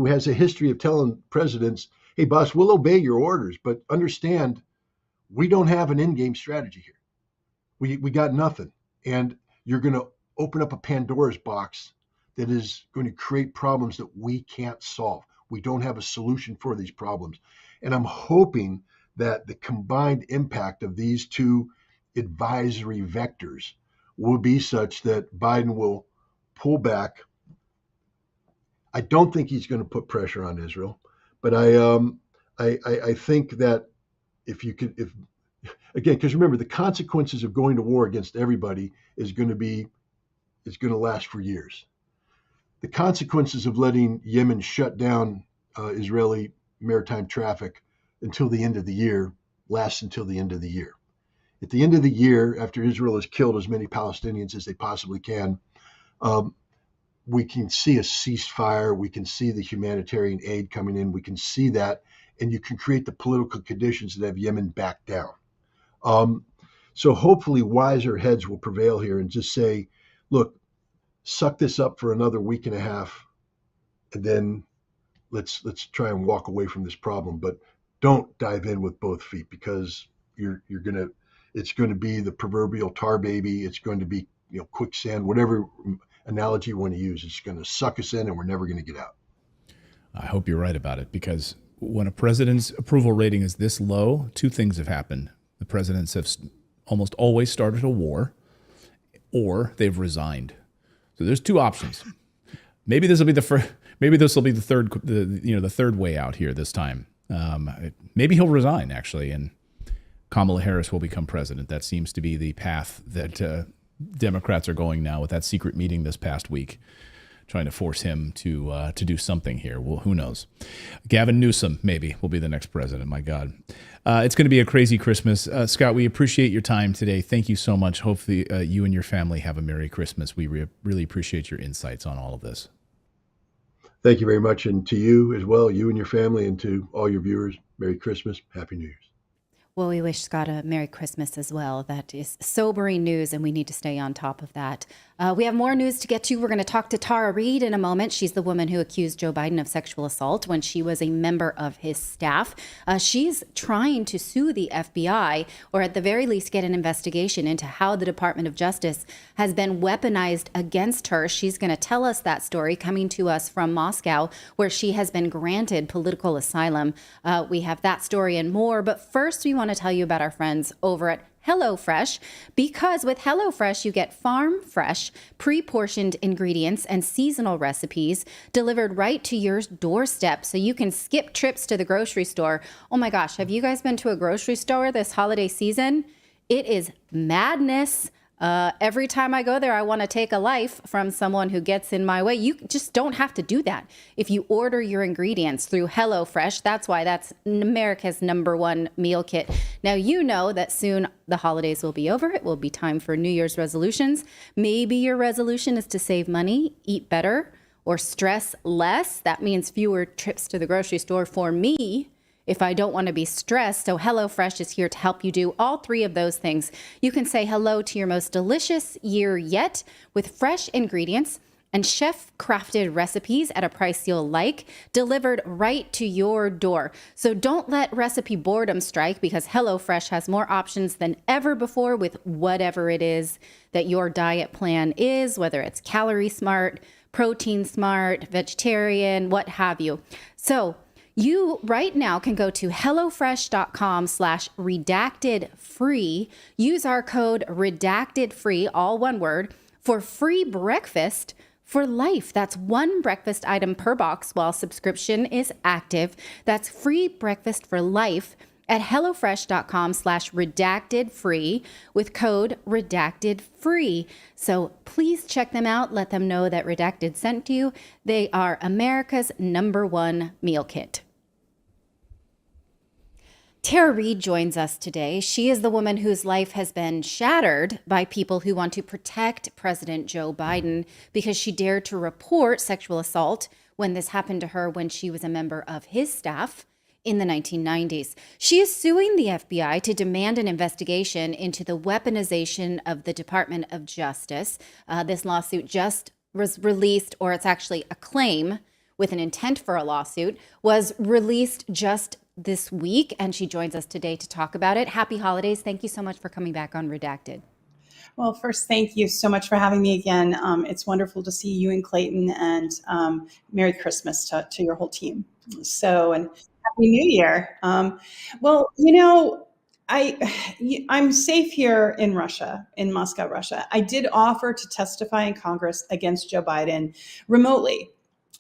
has a history of telling presidents, "Hey, boss, we'll obey your orders, but understand we don't have an in-game strategy here. We got nothing. And you're going to open up a Pandora's box that is going to create problems that we can't solve. We don't have a solution for these problems." And I'm hoping that the combined impact of these two advisory vectors will be such that Biden will pull back. I don't think he's going to put pressure on Israel. But I think that if again, because remember, the consequences of going to war against everybody is going to last for years. The consequences of letting Yemen shut down Israeli maritime traffic until the end of the year lasts until the end of the year. At the end of the year, after Israel has killed as many Palestinians as they possibly can, we can see a ceasefire. We can see the humanitarian aid coming in. We can see that, and you can create the political conditions that have Yemen back down. So hopefully wiser heads will prevail here and just say, look, suck this up for another week and a half, and then let's try and walk away from this problem. But don't dive in with both feet, because it's going to be the proverbial tar baby. It's going to be quicksand, whatever analogy you want to use. It's going to suck us in and we're never going to get out. I hope you're right about it, because when a president's approval rating is this low, two things have happened. The presidents have almost always started a war, or they've resigned. So there's two options. Maybe this will be the first. Maybe this will be the third way out here this time. Maybe he'll resign actually, and Kamala Harris will become president. That seems to be the path that Democrats are going now, with that secret meeting this past week, trying to force him to do something here. Well, who knows? Gavin Newsom maybe will be the next president. My God. It's going to be a crazy Christmas. Scott, we appreciate your time today. Thank you so much. Hopefully you and your family have a Merry Christmas. We really appreciate your insights on all of this. Thank you very much. And to you as well, you and your family, and to all your viewers, Merry Christmas, Happy New Year's. Well, we wish Scott a Merry Christmas as well. That is sobering news, and we need to stay on top of that. We have more news to get to. We're going to talk to Tara Reade in a moment. She's the woman who accused Joe Biden of sexual assault when she was a member of his staff. She's trying to sue the FBI, or at the very least get an investigation into how the Department of Justice has been weaponized against her. She's going to tell us that story, coming to us from Moscow, where she has been granted political asylum. We have that story and more. But first, we want to tell you about our friends over at HelloFresh, because with HelloFresh, you get farm fresh, pre-portioned ingredients and seasonal recipes delivered right to your doorstep, so you can skip trips to the grocery store. Oh my gosh, have you guys been to a grocery store this holiday season? It is madness. Every time I go there, I want to take a life from someone who gets in my way. You just don't have to do that if you order your ingredients through HelloFresh. That's why that's America's #1 meal kit. Now, you know that soon the holidays will be over. It will be time for New Year's resolutions. Maybe your resolution is to save money, eat better, or stress less. That means fewer trips to the grocery store for me, if I don't want to be stressed. So HelloFresh is here to help you do all three of those things. You can say hello to your most delicious year yet with fresh ingredients and chef-crafted recipes at a price you'll like, delivered right to your door. So don't let recipe boredom strike, because HelloFresh has more options than ever before with whatever it is that your diet plan is, whether it's calorie smart, protein smart, vegetarian, what have you. So You right now can go to hellofresh.com/redacted-free. Use our code redacted-free, all one word, for free breakfast for life. That's one breakfast item per box while subscription is active. That's free breakfast for life at hellofresh.com/redacted-free with code redacted-free. So please check them out. Let them know that Redacted sent you. They are America's #1 meal kit. Tara Reid joins us today. She is the woman whose life has been shattered by people who want to protect President Joe Biden because she dared to report sexual assault when this happened to her when she was a member of his staff in the 1990s. She is suing the FBI to demand an investigation into the weaponization of the Department of Justice. This lawsuit just was released, or it's actually a claim with an intent for a lawsuit, was released just this week, and she joins us today to talk about it. Happy holidays. Thank you so much for coming back on Redacted. Well, first, thank you so much for having me again. It's wonderful to see you and Clayton, and Merry Christmas to your whole team. So, and Happy New Year. Well, you know, I'm safe here in Russia, in Moscow, Russia. I did offer to testify in Congress against Joe Biden remotely,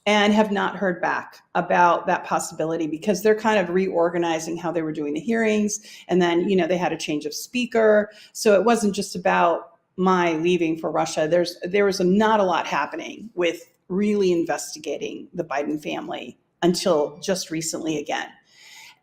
and have not heard back about that possibility because they're kind of reorganizing how they were doing the hearings. And then, you know, they had a change of speaker. So it wasn't just about my leaving for Russia. There was not a lot happening with really investigating the Biden family until just recently again.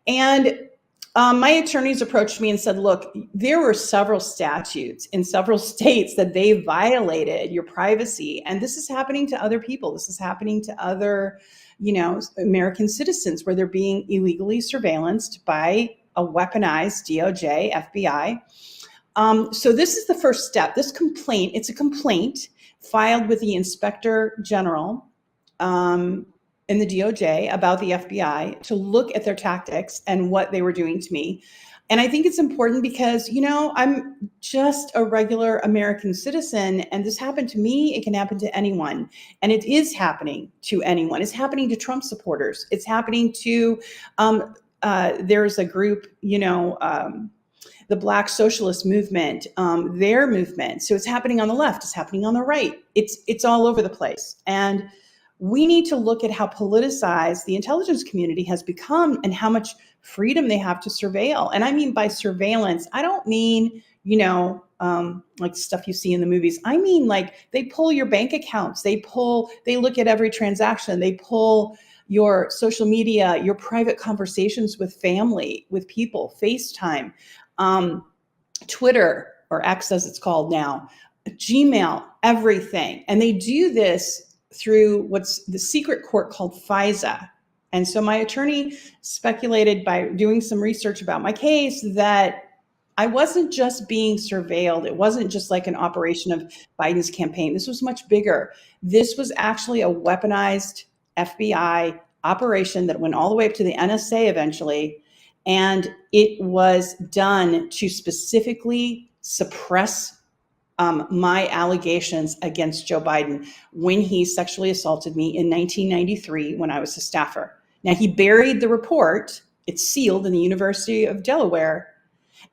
And my attorneys approached me and said, look, there were several statutes in several states that they violated your privacy. And this is happening to other people. This is happening to other, you know, American citizens where they're being illegally surveillanced by a weaponized DOJ, FBI. So this is the first step. This complaint, it's a complaint filed with the Inspector General in the DOJ about the FBI to look at their tactics and what they were doing to me. And I think it's important because, you know, I'm just a regular American citizen, and this happened to me. It can happen to anyone. And it is happening to anyone. It's happening to Trump supporters. It's happening to, there's a group, you know, the Black Socialist Movement, their movement. So it's happening on the left. It's happening on the right. It's all over the place. And we need to look at how politicized the intelligence community has become and how much freedom they have to surveil. And I mean by surveillance, I don't mean, you know, like stuff you see in the movies. I mean, like they pull your bank accounts, they look at every transaction, they pull your social media, your private conversations with family, with people, FaceTime, Twitter, or X as it's called now, Gmail, everything. And they do this through what's the secret court called FISA. And so my attorney speculated by doing some research about my case that I wasn't just being surveilled. It wasn't just like an operation of Biden's campaign. This was much bigger. This was actually a weaponized FBI operation that went all the way up to the NSA eventually. And it was done to specifically suppress my allegations against Joe Biden when he sexually assaulted me in 1993 when I was a staffer. Now, he buried the report. It's sealed in the University of Delaware.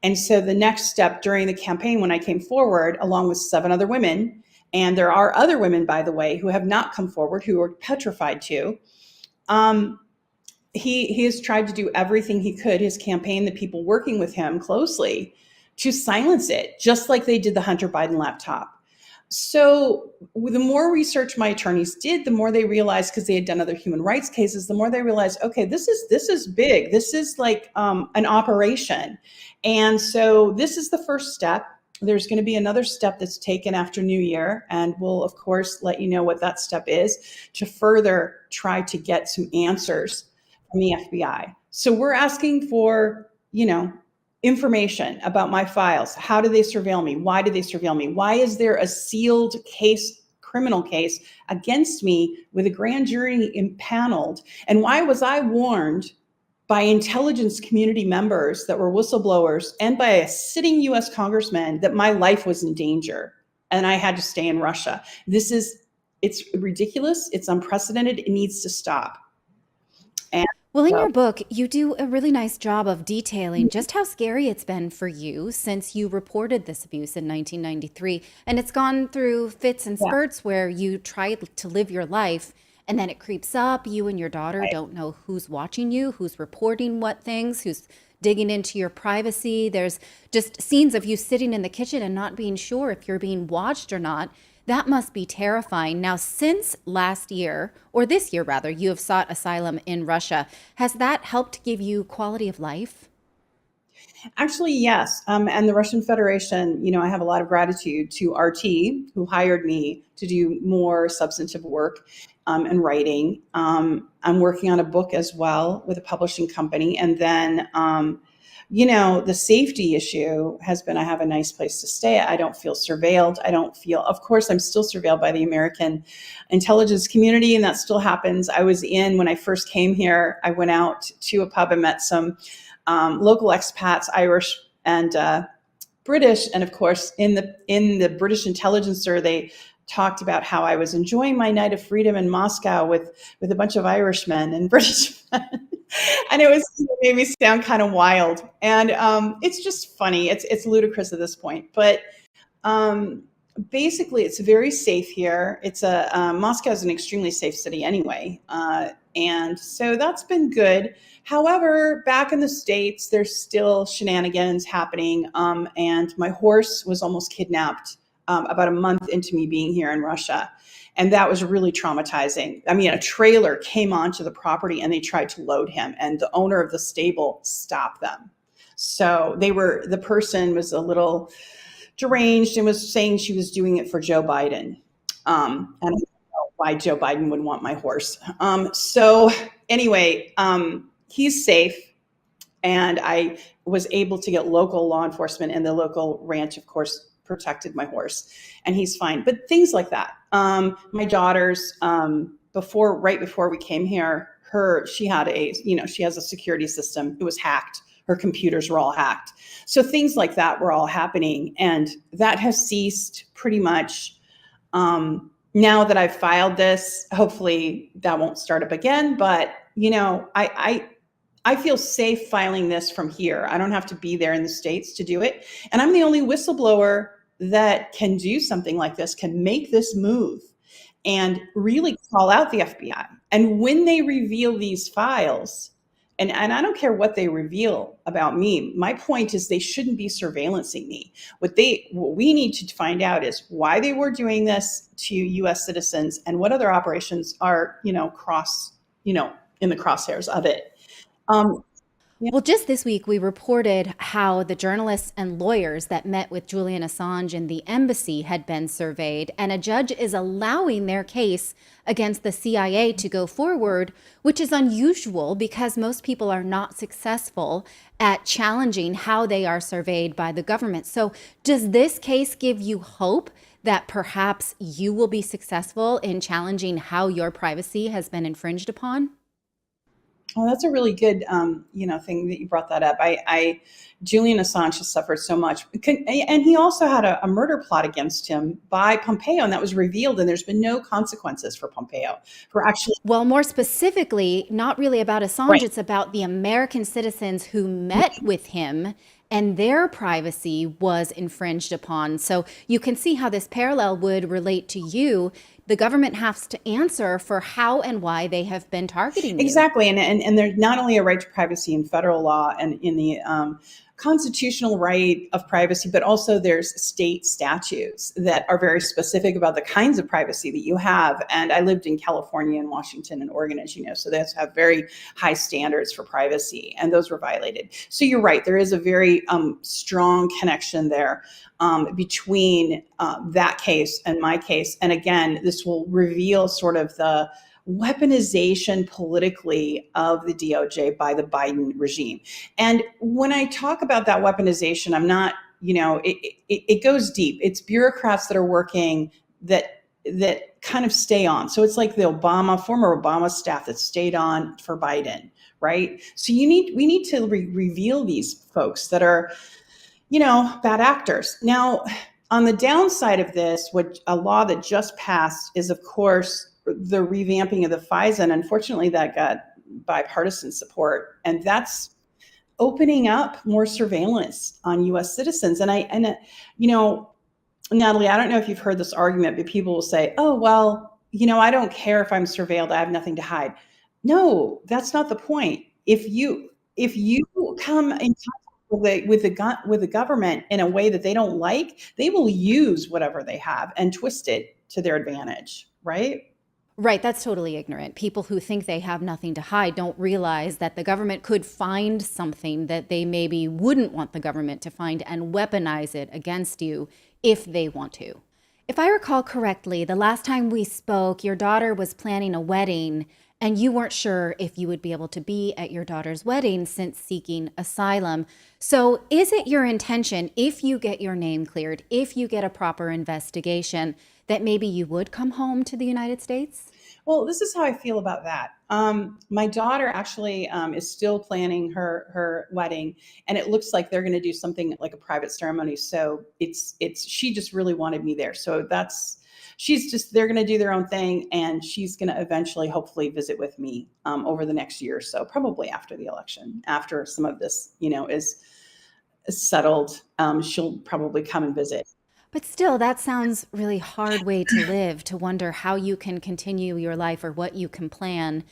And so the next step during the campaign, when I came forward, along with 7 other women, and there are other women, by the way, who have not come forward, who are petrified to, he has tried to do everything he could, his campaign, the people working with him closely, to silence it, just like they did the Hunter Biden laptop. So the more research my attorneys did, the more they realized, because they had done other human rights cases, the more they realized, okay, this is big. This is like an operation. And so this is the first step. There's going to be another step that's taken after New Year, and we'll, of course, let you know what that step is to further try to get some answers from the FBI. So we're asking for, you know, information about my files. How do they surveil me? Why do they surveil me? Why is there a sealed case, criminal case against me with a grand jury impaneled? And why was I warned by intelligence community members that were whistleblowers and by a sitting US congressman that my life was in danger and I had to stay in Russia? It's ridiculous. It's unprecedented. It needs to stop. And Well, in your book, you do a really nice job of detailing just how scary it's been for you since you reported this abuse in 1993. And it's gone through fits and spurts where you try to live your life and then it creeps up. You and your daughter don't know who's watching you, who's reporting what things, who's digging into your privacy. There's just scenes of you sitting in the kitchen and not being sure if you're being watched or not. That must be terrifying. Now, since last year, or this year rather, you have sought asylum in Russia. Has that helped give you quality of life? Actually, yes. And the Russian Federation, I have a lot of gratitude to RT, who hired me to do more substantive work and writing. I'm working on a book as well with a publishing company. And then, the safety issue has been, I have a nice place to stay. I don't feel surveilled. Of course, I'm still surveilled by the American intelligence community, and that still happens. When I first came here, I went out to a pub and met some local expats, Irish and British. And of course, in the British intelligencer, they talked about how I was enjoying my night of freedom in Moscow with a bunch of Irishmen and British men. And it made me sound kind of wild. And it's just funny. It's ludicrous at this point. But basically, it's very safe here. Moscow is an extremely safe city anyway. And so that's been good. However, back in the States, there's still shenanigans happening. And my horse was almost kidnapped about a month into me being here in Russia. And that was really traumatizing. I mean, a trailer came onto the property and they tried to load him, and the owner of the stable stopped them. So the person was a little deranged and was saying she was doing it for Joe Biden. And I don't know why Joe Biden would want my horse. So anyway, he's safe. And I was able to get local law enforcement, and the local ranch, of course, protected my horse, and he's fine. But things like that. My daughter's, right before we came here, she has a security system. It was hacked. Her computers were all hacked. So things like that were all happening, and that has ceased pretty much. Now that I've filed this, hopefully that won't start up again. But I feel safe filing this from here. I don't have to be there in the States to do it. And I'm the only whistleblower that can do something like this, can make this move and really call out the FBI. And when they reveal these files, and I don't care what they reveal about me, my point is they shouldn't be surveillancing me. What we need to find out is why they were doing this to US citizens and what other operations are, in the crosshairs of it. Well, just this week, we reported how the journalists and lawyers that met with Julian Assange in the embassy had been surveyed, and a judge is allowing their case against the CIA to go forward, which is unusual because most people are not successful at challenging how they are surveyed by the government. So does this case give you hope that perhaps you will be successful in challenging how your privacy has been infringed upon? Oh, that's a really good, thing that you brought that up. Julian Assange has suffered so much, and he also had a murder plot against him by Pompeo, and that was revealed. And there's been no consequences for Pompeo for actually. Well, more specifically, not really about Assange. Right. It's about the American citizens who met with him, and their privacy was infringed upon. So you can see how this parallel would relate to you. The government has to answer for how and why they have been targeting you. Exactly. And there's not only a right to privacy in federal law and in the constitutional right of privacy, but also there's state statutes that are very specific about the kinds of privacy that you have. And I lived in California and Washington and Oregon, as you know, so they have very high standards for privacy, and those were violated. So you're right, there is a very strong connection there between that case and my case. And again, this will reveal sort of the weaponization politically of the DOJ by the Biden regime. And when I talk about that weaponization, I'm not, it goes deep. It's bureaucrats that are working that kind of stay on. So it's like the former Obama staff that stayed on for Biden, right? So we need to reveal these folks that are, bad actors. Now, on the downside of this, a law that just passed is, of course, the revamping of the FISA, and unfortunately that got bipartisan support. And that's opening up more surveillance on US citizens. And you know, Natalie, I don't know if you've heard this argument, but people will say, oh, well, you know, I don't care if I'm surveilled, I have nothing to hide. No, that's not the point. If you come in contact with the government in a way that they don't like, they will use whatever they have and twist it to their advantage, right? Right, that's totally ignorant. People who think they have nothing to hide don't realize that the government could find something that they maybe wouldn't want the government to find and weaponize it against you if they want to. If I recall correctly, the last time we spoke, your daughter was planning a wedding and you weren't sure if you would be able to be at your daughter's wedding since seeking asylum. So is it your intention, if you get your name cleared, if you get a proper investigation, that maybe you would come home to the United States? Well, this is how I feel about that. My daughter actually is still planning her wedding, and it looks like they're going to do something like a private ceremony. So she just really wanted me there. So they're going to do their own thing, and she's going to eventually, hopefully, visit with me over the next year or so, probably after the election, after some of this, is settled. She'll probably come and visit. But still, that sounds really hard way to live, to wonder how you can continue your life or what you can plan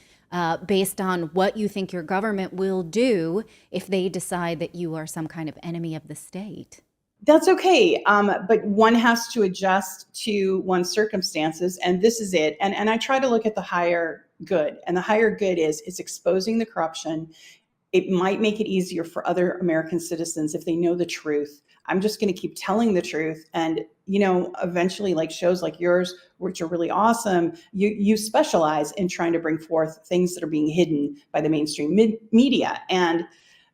based on what you think your government will do if they decide that you are some kind of enemy of the state. That's okay. But one has to adjust to one's circumstances, and this is it. And I try to look at the higher good, and the higher good is exposing the corruption. It might make it easier for other American citizens if they know the truth. I'm just going to keep telling the truth. And, eventually, like shows like yours, which are really awesome, you specialize in trying to bring forth things that are being hidden by the mainstream media and,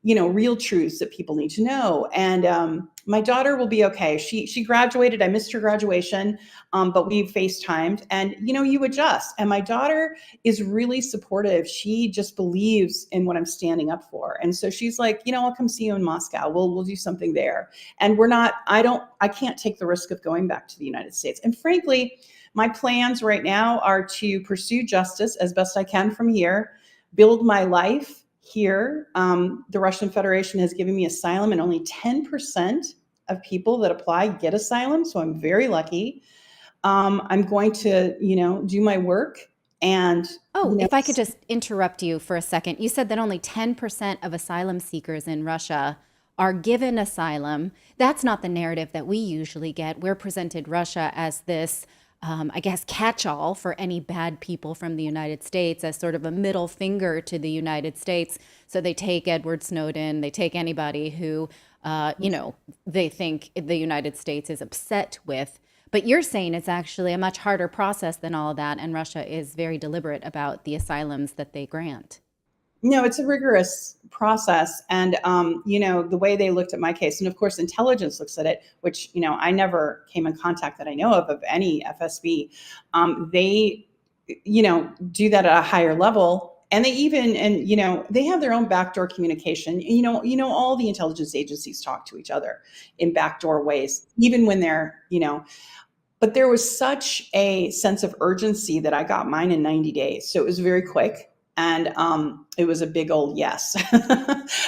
real truths that people need to know. And my daughter will be okay. She graduated. I missed her graduation, but we FaceTimed, and, you adjust. And my daughter is really supportive. She just believes in what I'm standing up for. And so she's like, I'll come see you in Moscow. We'll do something there. And I can't take the risk of going back to the United States. And frankly, my plans right now are to pursue justice as best I can from here, build my life here. The Russian Federation has given me asylum, and only 10% of people that apply get asylum. So I'm very lucky. I'm going to, do my work. And if I could just interrupt you for a second. You said that only 10% of asylum seekers in Russia are given asylum. That's not the narrative that we usually get. We're presented Russia as this catch-all for any bad people from the United States, as sort of a middle finger to the United States. So they take Edward Snowden, they take anybody who, they think the United States is upset with. But you're saying it's actually a much harder process than all of that, and Russia is very deliberate about the asylums that they grant. No, it's a rigorous process. And, the way they looked at my case, and of course, intelligence looks at it, which, I never came in contact that I know of any FSB. They, do that at a higher level. And they have their own backdoor communication. All the intelligence agencies talk to each other in backdoor ways, even when they're, but there was such a sense of urgency that I got mine in 90 days. So it was very quick. And it was a big old yes.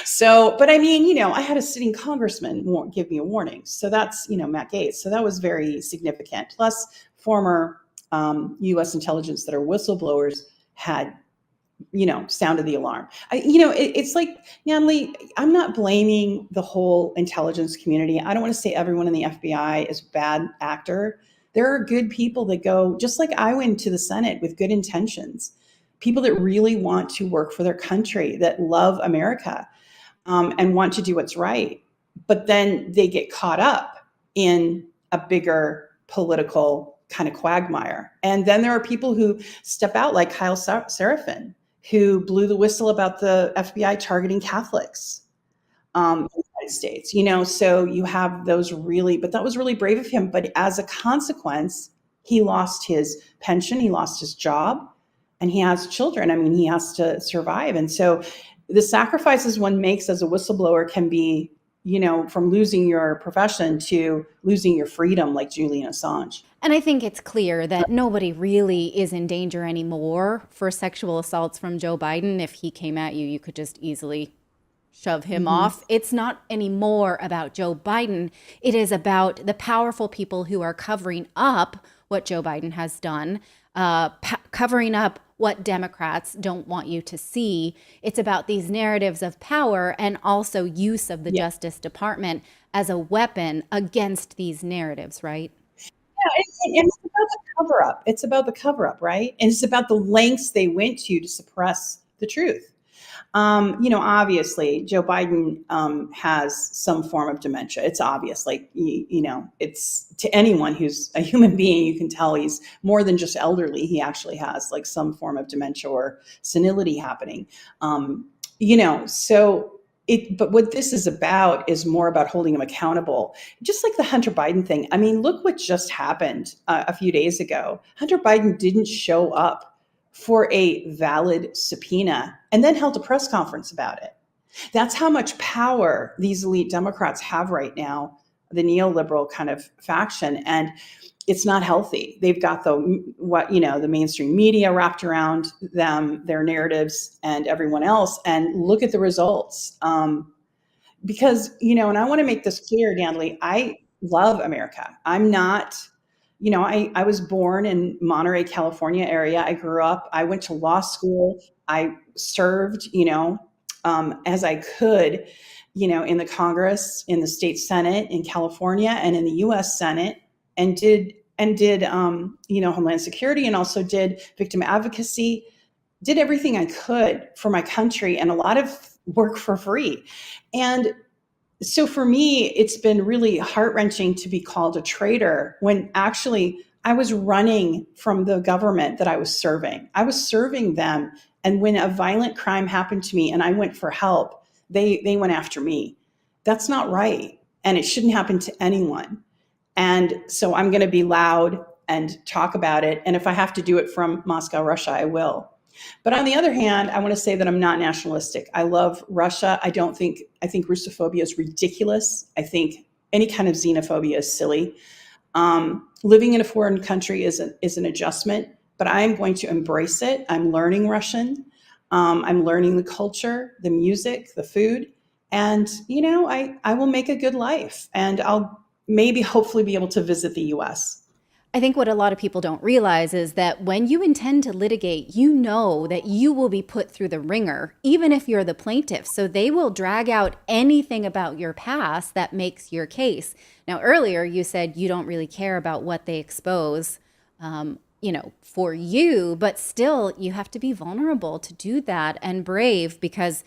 So, but I mean, I had a sitting congressman give me a warning. So that's, Matt Gaetz. So that was very significant. Plus, former U.S. intelligence that are whistleblowers had, sounded the alarm. It's like, Natalie, I'm not blaming the whole intelligence community. I don't want to say everyone in the FBI is a bad actor. There are good people that go, just like I went to the Senate with good intentions. People that really want to work for their country, that love America, and want to do what's right. But then they get caught up in a bigger political kind of quagmire. And then there are people who step out, like Kyle Seraphin, who blew the whistle about the FBI targeting Catholics in the United States. So you have those but that was really brave of him. But as a consequence, he lost his pension, he lost his job. And he has children. I mean, he has to survive. And so the sacrifices one makes as a whistleblower can be, from losing your profession to losing your freedom like Julian Assange. And I think it's clear that nobody really is in danger anymore for sexual assaults from Joe Biden. If he came at you, you could just easily shove him off. It's not anymore about Joe Biden. It is about the powerful people who are covering up what Joe Biden has done, covering up what Democrats don't want you to see. It's about these narratives of power and also use of the Justice Department as a weapon against these narratives, right? Yeah, and it's about the cover up. It's about the cover up, right? And it's about the lengths they went to suppress the truth. Obviously, Joe Biden has some form of dementia. It's obvious. Like, it's to anyone who's a human being, you can tell he's more than just elderly. He actually has like some form of dementia or senility happening. But what this is about is more about holding him accountable. Just like the Hunter Biden thing. I mean, look what just happened a few days ago. Hunter Biden didn't show up for a valid subpoena and then held a press conference about it. That's how much power these elite Democrats have right now, the neoliberal kind of faction. And it's not healthy. They've got the mainstream media wrapped around them, their narratives, and everyone else. And look at the results. Because, and I want to make this clear, Natali, I love America. I'm not, I was born in Monterey, California area. I grew up, I went to law school. I served, as I could, in the Congress, in the state Senate, in California, and in the U.S. Senate, and did Homeland Security, and also did victim advocacy, did everything I could for my country, and a lot of work for free. And so for me, it's been really heart-wrenching to be called a traitor when actually I was running from the government that I was serving. I was serving them. And when a violent crime happened to me and I went for help, they went after me. That's not right. And it shouldn't happen to anyone. And so I'm going to be loud and talk about it. And if I have to do it from Moscow, Russia, I will. But on the other hand, I want to say that I'm not nationalistic. I love Russia. I think Russophobia is ridiculous. I think any kind of xenophobia is silly. Living in a foreign country is an adjustment, but I'm going to embrace it. I'm learning Russian. I'm learning the culture, the music, the food. And, I will make a good life. And I'll hopefully be able to visit the U.S. I think what a lot of people don't realize is that when you intend to litigate, you know that you will be put through the ringer, even if you're the plaintiff. So they will drag out anything about your past that makes your case. Now, earlier you said you don't really care about what they expose, for you, but still you have to be vulnerable to do that and brave because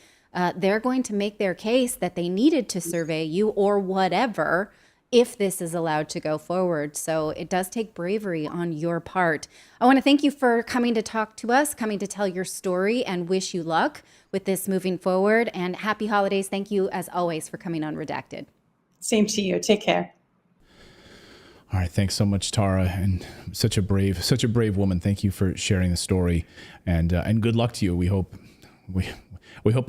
they're going to make their case that they needed to survey you or whatever if this is allowed to go forward. So it does take bravery on your part. I want to thank you for coming to talk to us, coming to tell your story, and wish you luck with this moving forward. And happy holidays. Thank you, as always, for coming on Redacted. Same to you. Take care. All right. Thanks so much, Tara. And such a brave woman. Thank you for sharing the story, and good luck to you. We hope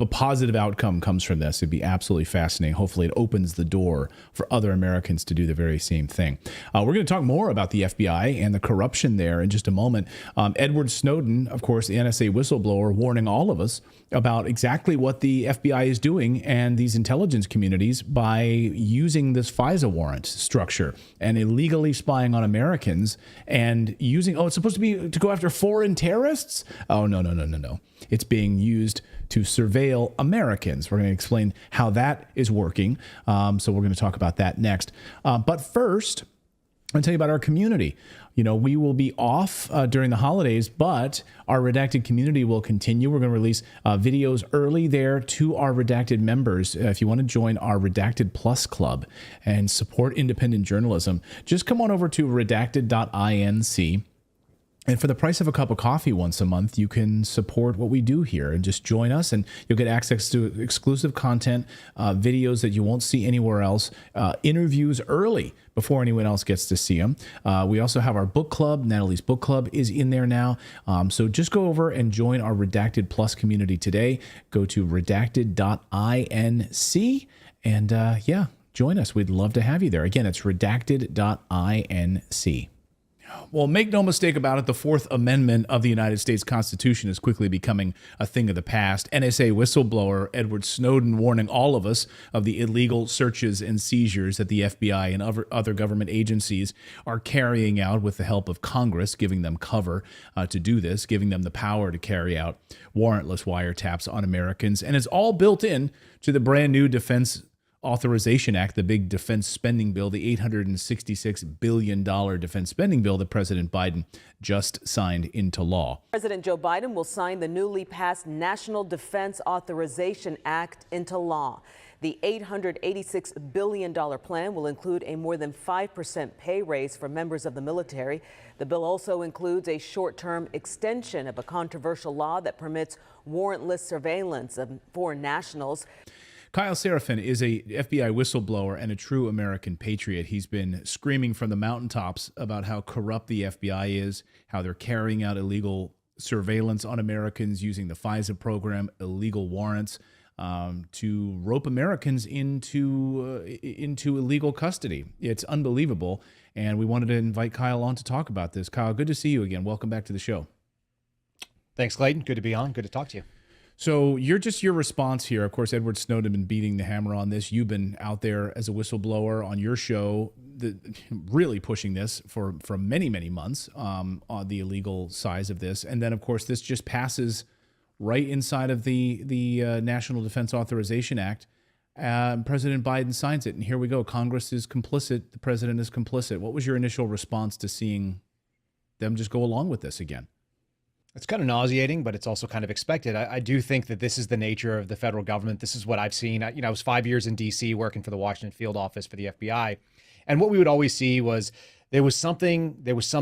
a positive outcome comes from this. It'd be absolutely fascinating. Hopefully it opens the door for other Americans to do the very same thing. We're going to talk more about the FBI and the corruption there in just a moment. Edward Snowden, of course, the NSA whistleblower, warning all of us about exactly what the FBI is doing and these intelligence communities by using this FISA warrant structure and illegally spying on Americans and using, it's supposed to be to go after foreign terrorists? Oh, no. It's being used to surveil Americans. We're going to explain how that is working. So we're going to talk about that next. But first, I'm going to tell you about our community. We will be off during the holidays, but our Redacted community will continue. We're going to release videos early there to our Redacted members. If you want to join our Redacted Plus Club and support independent journalism, just come on over to redacted.inc. And for the price of a cup of coffee once a month, you can support what we do here and just join us, and you'll get access to exclusive content, videos that you won't see anywhere else, interviews early before anyone else gets to see them. We also have our book club. Natali's book club is in there now. So just go over and join our Redacted Plus community today. Go to redacted.inc And yeah, join us. We'd love to have you there. Again, it's redacted.inc. Well, make no mistake about it, the Fourth Amendment of the United States Constitution is quickly becoming a thing of the past. NSA whistleblower Edward Snowden warning all of us of the illegal searches and seizures that the FBI and other government agencies are carrying out with the help of Congress, giving them cover to do this, giving them the power to carry out warrantless wiretaps on Americans. And it's all built in to the brand new Defense Authorization Act, the big defense spending bill, the $866 billion defense spending bill that President Biden just signed into law. President Joe Biden will sign the newly passed National Defense Authorization Act into law. The $886 billion plan will include a more than 5% pay raise for members of the military. The bill also includes a short-term extension of a controversial law that permits warrantless surveillance of foreign nationals. Kyle Seraphin is a FBI whistleblower and a true American patriot. He's been screaming from the mountaintops about how corrupt the FBI is, how they're carrying out illegal surveillance on Americans using the FISA program, illegal warrants, to rope Americans into illegal custody. It's unbelievable, and we wanted to invite Kyle on to talk about this. Kyle, good to see you again. Welcome back to the show. Thanks, Clayton. Good to be on. Good to talk to you. So your response here, of course, Edward Snowden has been beating the hammer on this. You've been out there as a whistleblower on your show, really pushing this for many, many months on the illegal size of this. And then, of course, this just passes right inside of the National Defense Authorization Act. President Biden signs it, and here we go. Congress is complicit. The president is complicit. What was your initial response to seeing them just go along with this again? It's kind of nauseating, but it's also kind of expected. I do think that this is the nature of the federal government. This is what I've seen. I was 5 years in D.C. working for the Washington field office for the FBI. And what we would always see was there was some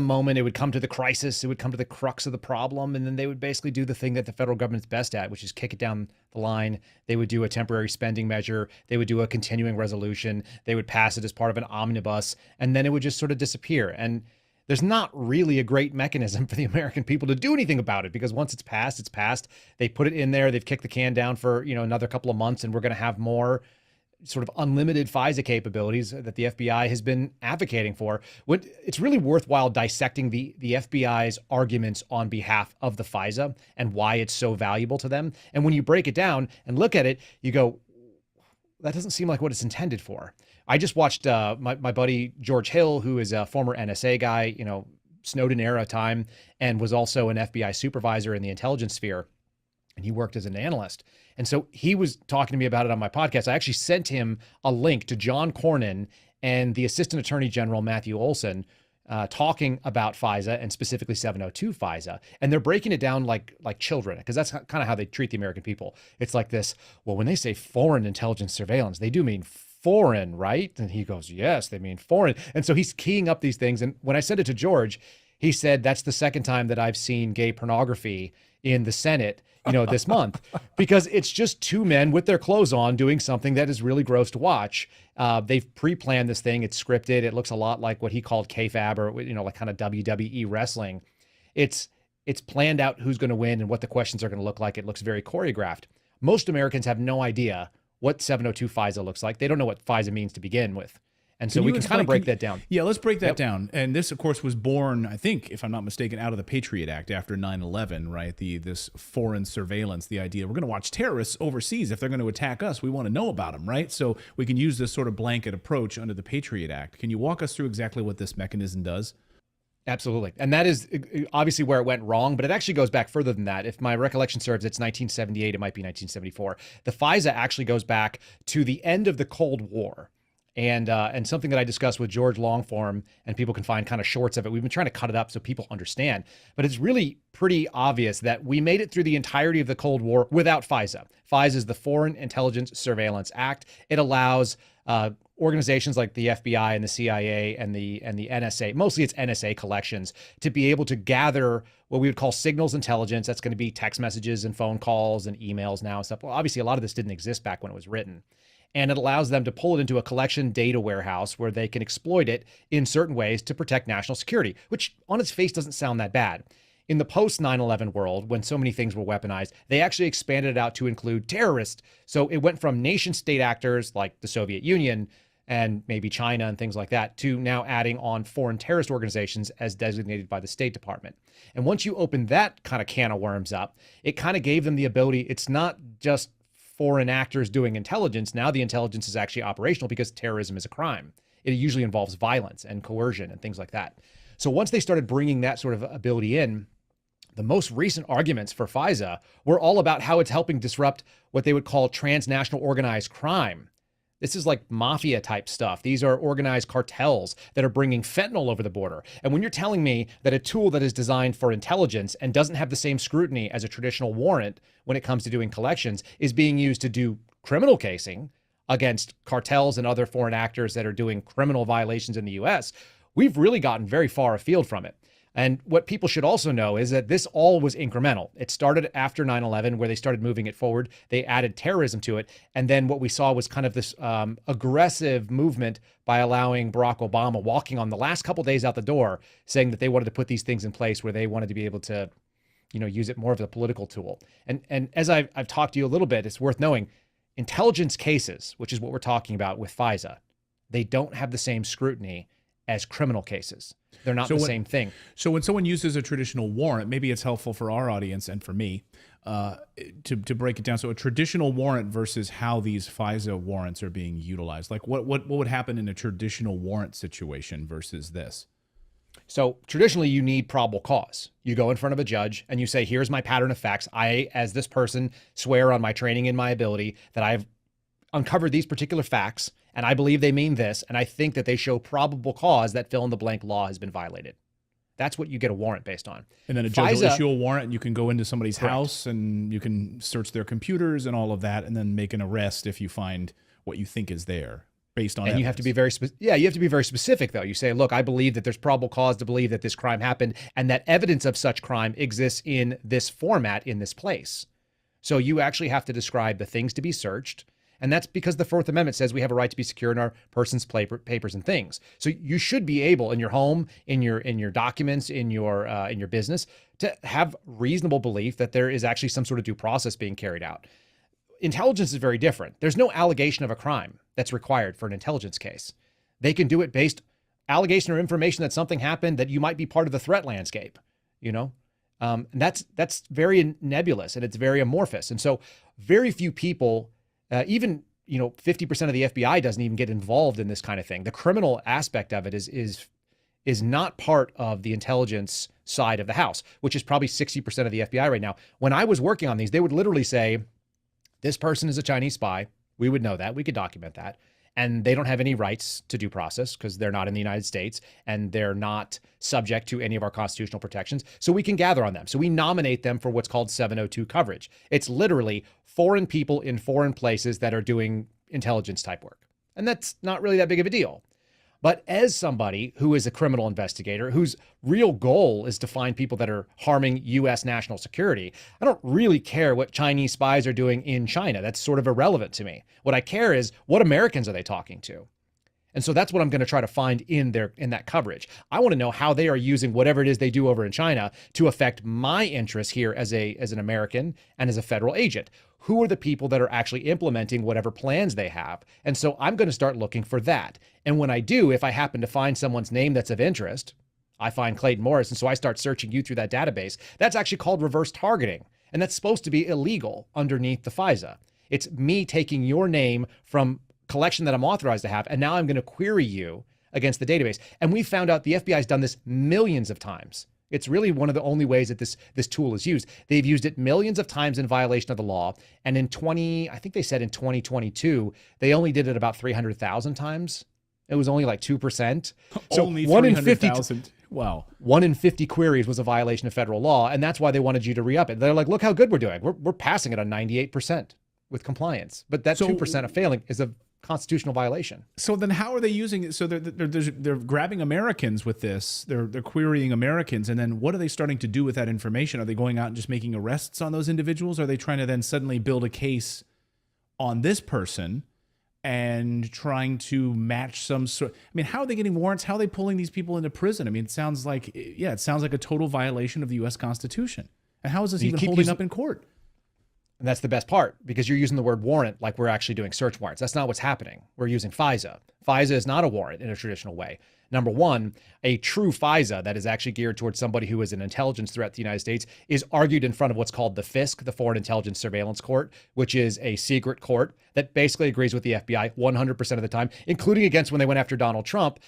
moment, it would come to the crisis, it would come to the crux of the problem, and then they would basically do the thing that the federal government's best at, which is kick it down the line. They would do a temporary spending measure. They would do a continuing resolution. They would pass it as part of an omnibus, and then it would just sort of disappear. And there's not really a great mechanism for the American people to do anything about it, because once it's passed, it's passed. They put it in there. They've kicked the can down for, another couple of months, and we're going to have more sort of unlimited FISA capabilities that the FBI has been advocating for. It's really worthwhile dissecting the FBI's arguments on behalf of the FISA and why it's so valuable to them. And when you break it down and look at it, you go, that doesn't seem like what it's intended for. I just watched my buddy George Hill, who is a former NSA guy, Snowden era time, and was also an FBI supervisor in the intelligence sphere. And he worked as an analyst. And so he was talking to me about it on my podcast. I actually sent him a link to John Cornyn and the Assistant Attorney General, Matthew Olson, talking about FISA and specifically 702 FISA. And they're breaking it down like children, because that's kind of how they treat the American people. It's like this, well, when they say foreign intelligence surveillance, they do mean foreign, right? And he goes, yes, they mean foreign. And so he's keying up these things. And when I sent it to George, he said, that's the second time that I've seen gay pornography in the Senate, this month, because it's just two men with their clothes on doing something that is really gross to watch. They've pre-planned this thing. It's scripted. It looks a lot like what he called kayfabe, or, like kind of WWE wrestling. It's planned out who's going to win and what the questions are going to look like. It looks very choreographed. Most Americans have no idea what 702 FISA looks like. They don't know what FISA means to begin with. And so we can kind of break that down. Yeah, let's break that down. And this, of course, was born, I think, if I'm not mistaken, out of the Patriot Act after 9/11, right? This foreign surveillance, the idea we're going to watch terrorists overseas. If they're going to attack us, we want to know about them, right? So we can use this sort of blanket approach under the Patriot Act. Can you walk us through exactly what this mechanism does? Absolutely. And that is obviously where it went wrong, but it actually goes back further than that. If my recollection serves, it's 1978, it might be 1974. The FISA actually goes back to the end of the Cold War. And something that I discussed with George Longform, and people can find kind of shorts of it. We've been trying to cut it up so people understand, but it's really pretty obvious that we made it through the entirety of the Cold War without FISA. FISA is the Foreign Intelligence Surveillance Act. It allows organizations like the FBI and the CIA and the NSA, mostly it's NSA collections, to be able to gather what we would call signals intelligence. That's going to be text messages and phone calls and emails now and stuff. Well, obviously, a lot of this didn't exist back when it was written. And it allows them to pull it into a collection data warehouse where they can exploit it in certain ways to protect national security, which on its face doesn't sound that bad. In the post 9/11 world, when so many things were weaponized, they actually expanded it out to include terrorists. So it went from nation state actors like the Soviet Union and maybe China and things like that, to now adding on foreign terrorist organizations as designated by the State Department. And once you open that kind of can of worms up, it kind of gave them the ability, it's not just foreign actors doing intelligence. Now the intelligence is actually operational because terrorism is a crime. It usually involves violence and coercion and things like that. So once they started bringing that sort of ability in, the most recent arguments for FISA were all about how it's helping disrupt what they would call transnational organized crime. This is like mafia type stuff. These are organized cartels that are bringing fentanyl over the border. And when you're telling me that a tool that is designed for intelligence and doesn't have the same scrutiny as a traditional warrant when it comes to doing collections is being used to do criminal casing against cartels and other foreign actors that are doing criminal violations in the US, we've really gotten very far afield from it. And what people should also know is that this all was incremental. It started after 9/11 where they started moving it forward. They added terrorism to it. And then what we saw was kind of this aggressive movement by allowing Barack Obama walking on the last couple days out the door, saying that they wanted to put these things in place where they wanted to be able to, use it more of a political tool. And as I've talked to you a little bit, it's worth knowing intelligence cases, which is what we're talking about with FISA, they don't have the same scrutiny as criminal cases. They're not the same thing. So when someone uses a traditional warrant, maybe it's helpful for our audience and for me to break it down. So a traditional warrant versus how these FISA warrants are being utilized. Like what would happen in a traditional warrant situation versus this? So traditionally, you need probable cause. You go in front of a judge and you say, here's my pattern of facts. I, as this person, swear on my training and my ability that I've uncovered these particular facts, and I believe they mean this, and I think that they show probable cause that fill-in-the-blank law has been violated. That's what you get a warrant based on. And then a judge will issue a warrant, and you can go into somebody's Correct. house, and you can search their computers and all of that, and then make an arrest if you find what you think is there based on And you have to be very you have to be very specific, though. You say, look, I believe that there's probable cause to believe that this crime happened, and that evidence of such crime exists in this format, in this place. So you actually have to describe the things to be searched. And that's because the Fourth Amendment says we have a right to be secure in our person's papers and things. So you should be able, in your home, in your documents, in your business, to have reasonable belief that there is actually some sort of due process being carried out. Intelligence is very different. There's no allegation of a crime that's required for an intelligence case. They can do it based allegation or information that something happened, that you might be part of the threat landscape. And that's very nebulous and it's very amorphous. And so very few people. Even 50% of the FBI doesn't even get involved in this kind of thing. The criminal aspect of it is not part of the intelligence side of the house, which is probably 60% of the FBI right now. When I was working on these, they would literally say, this person is a Chinese spy. We would know that. We could document that. And they don't have any rights to due process because they're not in the United States and they're not subject to any of our constitutional protections. So we can gather on them. So we nominate them for what's called 702 coverage. It's literally foreign people in foreign places that are doing intelligence type work. And that's not really that big of a deal. But as somebody who is a criminal investigator, whose real goal is to find people that are harming U.S. national security, I don't really care what Chinese spies are doing in China. That's sort of irrelevant to me. What I care is what Americans are they talking to? And so that's what I'm going to try to find in that coverage. I want to know how they are using whatever it is they do over in China to affect my interests here as an American and as a federal agent. Who are the people that are actually implementing whatever plans they have? And so I'm going to start looking for that. And when I do, if I happen to find someone's name that's of interest, I find Clayton Morris, and so I start searching you through that database. That's actually called reverse targeting. And that's supposed to be illegal underneath the FISA. It's me taking your name from collection that I'm authorized to have, and now I'm going to query you against the database. And we found out the FBI has done this millions of times. It's really one of the only ways that this tool is used. They've used it millions of times in violation of the law. And I think they said in 2022, they only did it about 300,000 times. It was only like 2%. So only 300,000. Wow. 1 in 50 queries was a violation of federal law. And that's why they wanted you to re-up it. They're like, look how good we're doing. We're passing it on 98% with compliance. But that 2% of failing is a constitutional violation. So then how are they using it? So they're grabbing Americans with this. They're querying Americans. And then what are they starting to do with that information? Are they going out and just making arrests on those individuals? Are they trying to then suddenly build a case on this person and trying to match some sort. I mean, how are they getting warrants? How are they pulling these people into prison? I mean, it sounds like a total violation of the U.S. Constitution. And how is this even holding up in court? And that's the best part, because you're using the word warrant like we're actually doing search warrants. That's not what's happening. We're using FISA. FISA is not a warrant in a traditional way. Number one, a true FISA that is actually geared towards somebody who is an intelligence threat to the United States is argued in front of what's called the FISC, the Foreign Intelligence Surveillance Court, which is a secret court that basically agrees with the FBI 100% of the time, including against when they went after Donald Trump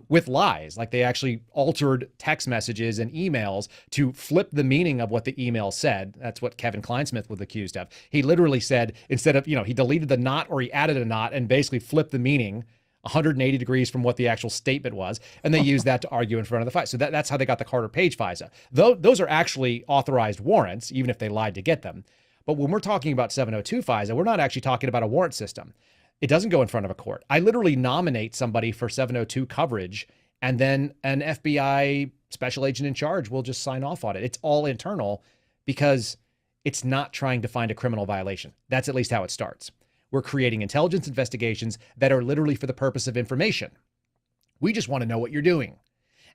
with lies. Like they actually altered text messages and emails to flip the meaning of what the email said. That's what Kevin Kleinsmith was accused of. He literally said, instead of, he deleted the not or he added a not and basically flipped the meaning 180 degrees from what the actual statement was, and they used that to argue in front of the FISA. So that's how they got the Carter Page FISA. Those are actually authorized warrants, even if they lied to get them. But when we're talking about 702 FISA, we're not actually talking about a warrant system. It doesn't go in front of a court. I literally nominate somebody for 702 coverage, and then an FBI special agent in charge will just sign off on it. It's all internal because it's not trying to find a criminal violation. That's at least how it starts. We're creating intelligence investigations that are literally for the purpose of information. We just want to know what you're doing.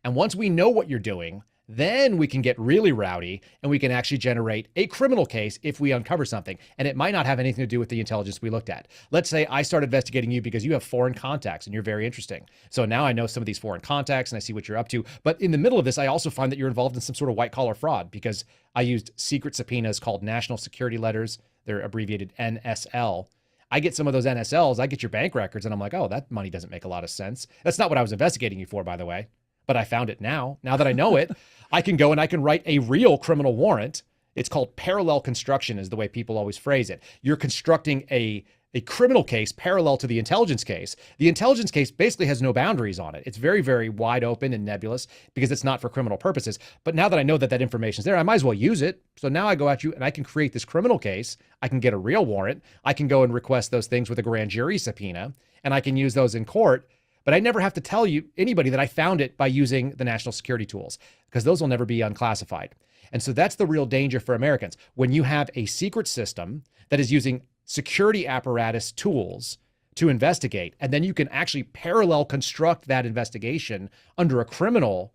And once we know what you're doing, then we can get really rowdy and we can actually generate a criminal case if we uncover something. And it might not have anything to do with the intelligence we looked at. Let's say I start investigating you because you have foreign contacts and you're very interesting. So now I know some of these foreign contacts and I see what you're up to. But in the middle of this, I also find that you're involved in some sort of white collar fraud because I used secret subpoenas called national security letters. They're abbreviated NSL. I get some of those NSLs, I get your bank records, and I'm like, oh, that money doesn't make a lot of sense. That's not what I was investigating you for, by the way. But I found it now. Now that I know it, I can go and I can write a real criminal warrant. It's called parallel construction is the way people always phrase it. You're constructing a criminal case parallel to the intelligence case. The intelligence case basically has no boundaries on it. It's very, very wide open and nebulous because it's not for criminal purposes. But now that I know that that information is there, I might as well use it. So now I go at you and I can create this criminal case. I can get a real warrant. I can go and request those things with a grand jury subpoena, and I can use those in court. But I never have to tell anybody that I found it by using the national security tools, because those will never be unclassified. And so that's the real danger for Americans. When you have a secret system that is using security apparatus tools to investigate, and then you can actually parallel construct that investigation under a criminal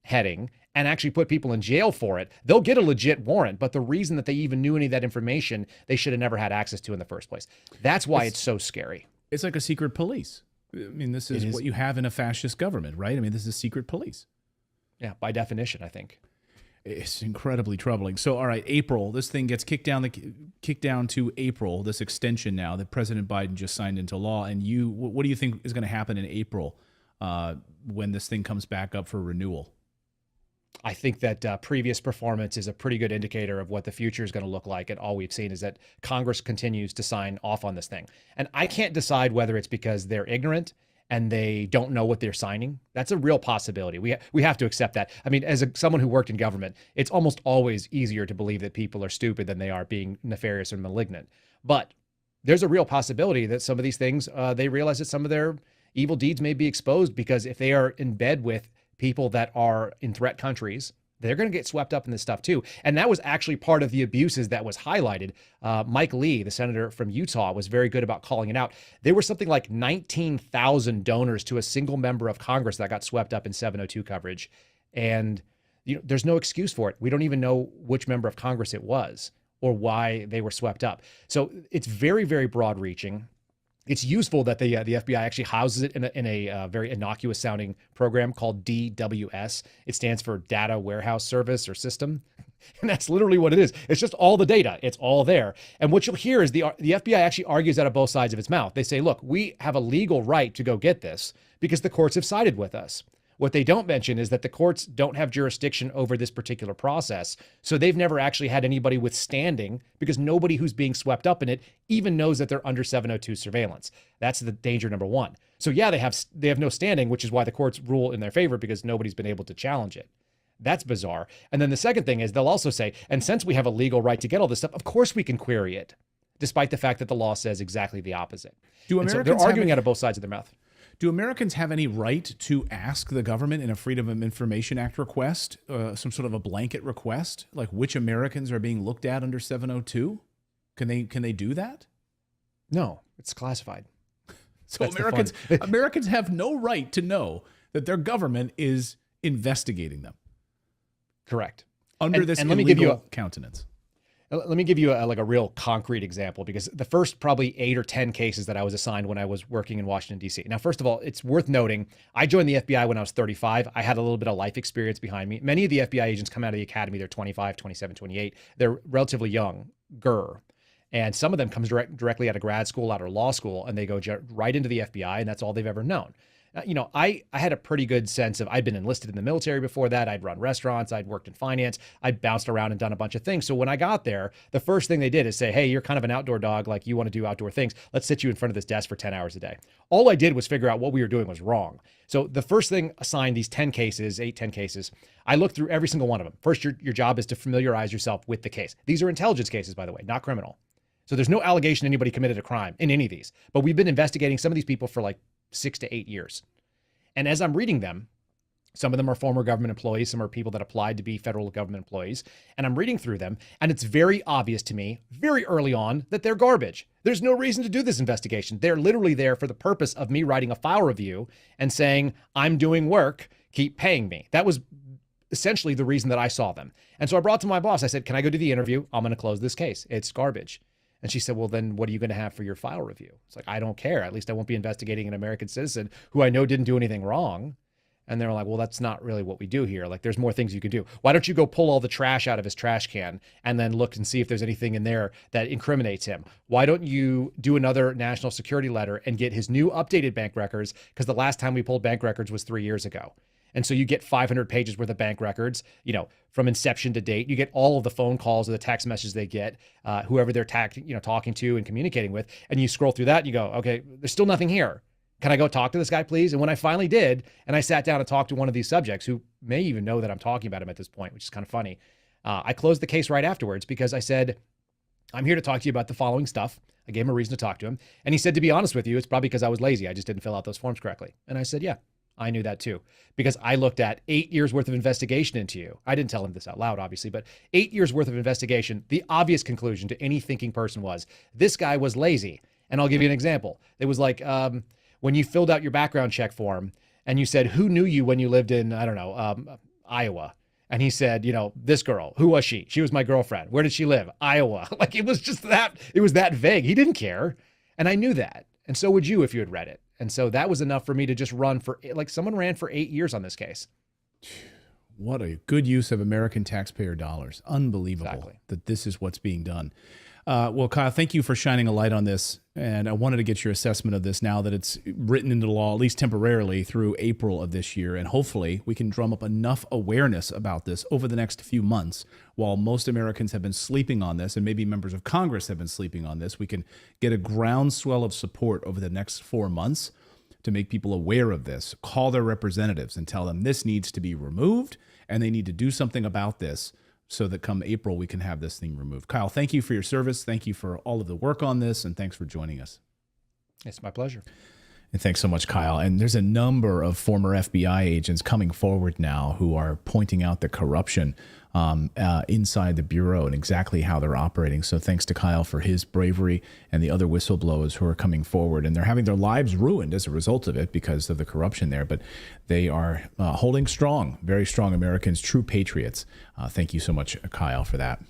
heading and actually put people in jail for it, they'll get a legit warrant. But the reason that they even knew any of that information, they should have never had access to in the first place. That's why it's so scary. It's like a secret police. I mean, this is what you have in a fascist government, right? I mean, this is secret police. Yeah, by definition, I think. It's incredibly troubling. So, all right, April, this thing gets kicked down to April, this extension now that President Biden just signed into law. And what do you think is going to happen in April when this thing comes back up for renewal? I think that previous performance is a pretty good indicator of what the future is going to look like. And all we've seen is that Congress continues to sign off on this thing. And I can't decide whether it's because they're ignorant and they don't know what they're signing. That's a real possibility. We have to accept that. I mean, as someone who worked in government, it's almost always easier to believe that people are stupid than they are being nefarious or malignant. But there's a real possibility that some of these things, they realize that some of their evil deeds may be exposed, because if they are in bed with people that are in threat countries, they're going to get swept up in this stuff too. And that was actually part of the abuses that was highlighted. Mike Lee, the senator from Utah, was very good about calling it out. There were something like 19,000 donors to a single member of Congress that got swept up in 702 coverage. And there's no excuse for it. We don't even know which member of Congress it was or why they were swept up. So it's very, very broad reaching. It's useful that the FBI actually houses it in a very innocuous sounding program called DWS. It stands for Data Warehouse Service or System. And that's literally what it is. It's just all the data. It's all there. And what you'll hear is the FBI actually argues out of both sides of its mouth. They say, look, we have a legal right to go get this because the courts have sided with us. What they don't mention is that the courts don't have jurisdiction over this particular process. So they've never actually had anybody withstanding, because nobody who's being swept up in it even knows that they're under 702 surveillance. That's the danger number one. So yeah, they have no standing, which is why the courts rule in their favor, because nobody's been able to challenge it. That's bizarre. And then the second thing is they'll also say, and since we have a legal right to get all this stuff, of course we can query it, despite the fact that the law says exactly the opposite. So they're arguing out of both sides of their mouth. Do Americans have any right to ask the government in a Freedom of Information Act request, some sort of a blanket request, like which Americans are being looked at under 702? Can they do that? No, it's classified. So Americans have no right to know that their government is investigating them. Correct. Under this illegal countenance. Let me give you a real concrete example, because the first probably 8 or 10 cases that I was assigned when I was working in Washington, D.C. Now, first of all, it's worth noting, I joined the FBI when I was 35. I had a little bit of life experience behind me. Many of the FBI agents come out of the academy. They're 25, 27, 28. They're relatively younger. And some of them come directly out of grad school, out of law school, and they go right into the FBI, and that's all they've ever known. I had a pretty good sense of, I'd been enlisted in the military before that. I'd run restaurants. I'd worked in finance. I'd bounced around and done a bunch of things. So when I got there, the first thing they did is say, hey, you're kind of an outdoor dog. Like, you want to do outdoor things. Let's sit you in front of this desk for 10 hours a day. All I did was figure out what we were doing was wrong. So the first thing assigned these 10 cases, I looked through every single one of them. First, your job is to familiarize yourself with the case. These are intelligence cases, by the way, not criminal. So there's no allegation anybody committed a crime in any of these. But we've been investigating some of these people for like 6 to 8 years. And as I'm reading them, some of them are former government employees, some are people that applied to be federal government employees, and I'm reading through them, and it's very obvious to me, very early on, that they're garbage. There's no reason to do this investigation. They're literally there for the purpose of me writing a file review and saying, I'm doing work, keep paying me. That was essentially the reason that I saw them. And so I brought to my boss, I said, can I go do the interview? I'm going to close this case. It's garbage. And she said, well, then what are you going to have for your file review? It's like, I don't care. At least I won't be investigating an American citizen who I know didn't do anything wrong. And they're like, well, that's not really what we do here. Like, there's more things you can do. Why don't you go pull all the trash out of his trash can and then look and see if there's anything in there that incriminates him? Why don't you do another national security letter and get his new updated bank records? Because the last time we pulled bank records was 3 years ago. And so you get 500 pages worth of bank records, from inception to date. You get all of the phone calls or the text messages they get, whoever they're talking to and communicating with. And you scroll through that and you go, okay, there's still nothing here. Can I go talk to this guy, please? And when I finally did, and I sat down and talked to one of these subjects who may even know that I'm talking about him at this point, which is kind of funny, I closed the case right afterwards because I said, I'm here to talk to you about the following stuff. I gave him a reason to talk to him. And he said, to be honest with you, it's probably because I was lazy. I just didn't fill out those forms correctly. And I said, yeah. I knew that too, because I looked at 8 years worth of investigation into you. I didn't tell him this out loud, obviously, but 8 years worth of investigation. The obvious conclusion to any thinking person was this guy was lazy. And I'll give you an example. It was like when you filled out your background check form and you said, who knew you when you lived in, Iowa? And he said, this girl, who was she? She was my girlfriend. Where did she live? Iowa. Like, it was just that, it was that vague. He didn't care. And I knew that. And so would you if you had read it. And so that was enough for me to just run for, someone ran for 8 years on this case. What a good use of American taxpayer dollars. Unbelievable that this is what's being done. Well, Kyle, thank you for shining a light on this. And I wanted to get your assessment of this now that it's written into law, at least temporarily, through April of this year. And hopefully we can drum up enough awareness about this over the next few months. While most Americans have been sleeping on this, and maybe members of Congress have been sleeping on this, we can get a groundswell of support over the next 4 months to make people aware of this. Call their representatives and tell them this needs to be removed and they need to do something about this, so that come April, we can have this thing removed. Kyle, thank you for your service. Thank you for all of the work on this, and thanks for joining us. It's my pleasure. And thanks so much, Kyle. And there's a number of former FBI agents coming forward now who are pointing out the corruption inside the Bureau and exactly how they're operating. So thanks to Kyle for his bravery and the other whistleblowers who are coming forward. And they're having their lives ruined as a result of it because of the corruption there. But they are holding strong, very strong Americans, true patriots. Thank you so much, Kyle, for that.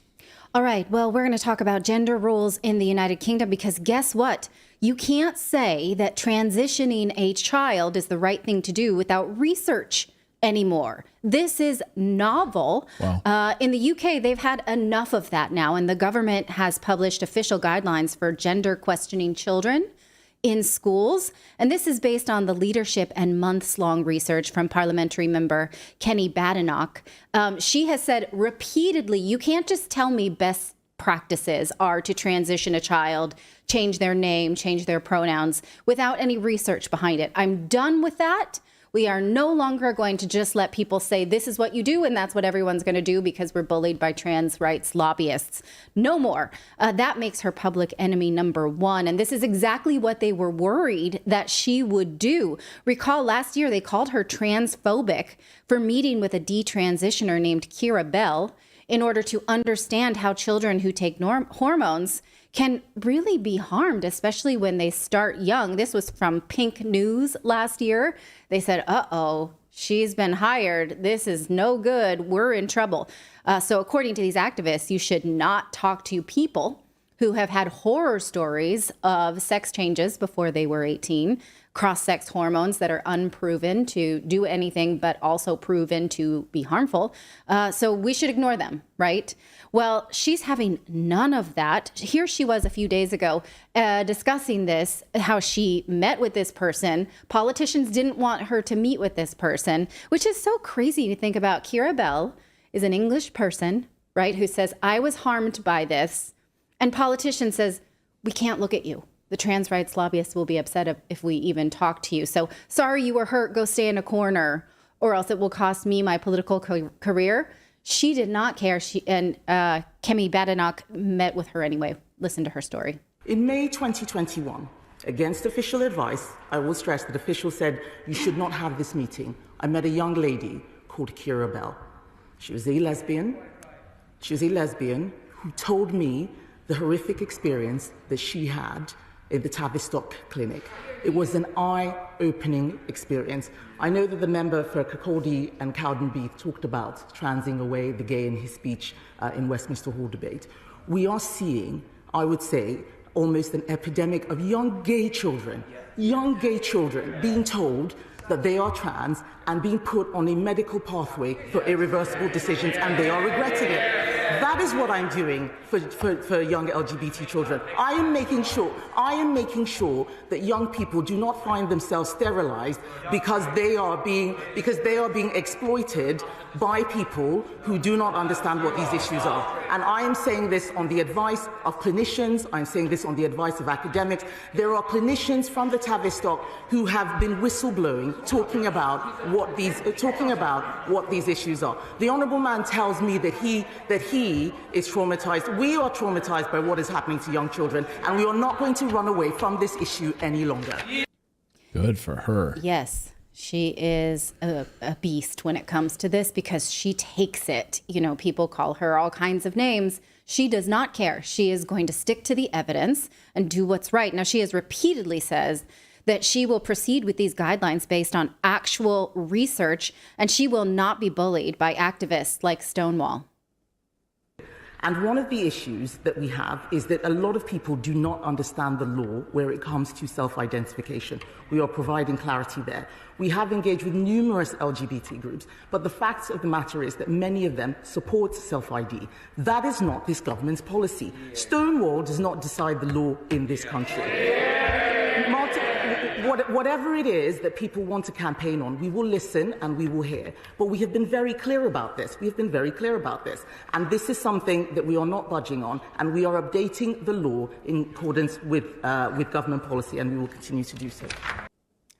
All right. Well, we're going to talk about gender roles in the United Kingdom because guess what? You can't say that transitioning a child is the right thing to do without research anymore. This is novel. Wow. In the UK, they've had enough of that now, and the government has published official guidelines for gender questioning children in schools. And this is based on the leadership and months-long research from parliamentary member Kenny Badenoch. She has said repeatedly, you can't just tell me best practices are to transition a child, change their name, change their pronouns without any research behind it. I'm done with that. We are no longer going to just let people say this is what you do and that's what everyone's going to do because we're bullied by trans rights lobbyists. No more. That makes her public enemy number one. And this is exactly what they were worried that she would do. Recall last year they called her transphobic for meeting with a detransitioner named Kira Bell in order to understand how children who take hormones can really be harmed, especially when they start young. This was from Pink News last year. They said, uh-oh, she's been hired. This is no good. We're in trouble. So according to these activists, you should not talk to people who have had horror stories of sex changes before they were 18, cross-sex hormones that are unproven to do anything but also proven to be harmful. So we should ignore them, right? Well, she's having none of that. Here she was a few days ago discussing this, how she met with this person. Politicians didn't want her to meet with this person, which is so crazy to think about. Keira Bell is an English person, right, who says, I was harmed by this. And politician says, we can't look at you. The trans rights lobbyists will be upset if we even talk to you. So sorry you were hurt, go stay in a corner, or else it will cost me my political career. She did not care. And Kemi Badenoch met with her anyway. Listen to her story. In May 2021, against official advice, I will stress that officials said you should not have this meeting. I met a young lady called Keira Bell. She was a lesbian. She was a lesbian who told me the horrific experience that she had in the Tavistock clinic. It was an eye-opening experience. I know that the member for Kirkcaldy and Cowdenbeath talked about transing away the gay in his speech in Westminster Hall debate. We are seeing, I would say, almost an epidemic of young gay children being told that they are trans and being put on a medical pathway for irreversible decisions, and they are regretting it. That is what I'm doing for young LGBT children. I am making sure that young people do not find themselves sterilized because they are being exploited by people who do not understand what these issues are. And I am saying this on the advice of clinicians. I'm saying this on the advice of academics. There are clinicians from the Tavistock who have been whistleblowing, talking about what these issues are. The honourable man tells me that he is traumatized. We are traumatized by what is happening to young children, and we are not going to run away from this issue any longer. Good for her. Yes, she is a beast when it comes to this because she takes it. You know, people call her all kinds of names. She does not care. She is going to stick to the evidence and do what's right. Now, she has repeatedly says that she will proceed with these guidelines based on actual research, and she will not be bullied by activists like Stonewall. And one of the issues that we have is that a lot of people do not understand the law where it comes to self-identification. We are providing clarity there. We have engaged with numerous LGBT groups, but the fact of the matter is that many of them support self-ID. That is not this government's policy. Stonewall does not decide the law in this country. Whatever it is that people want to campaign on, we will listen and we will hear. But we have been very clear about this. And this is something that we are not budging on, and we are updating the law in accordance with government policy, and we will continue to do so.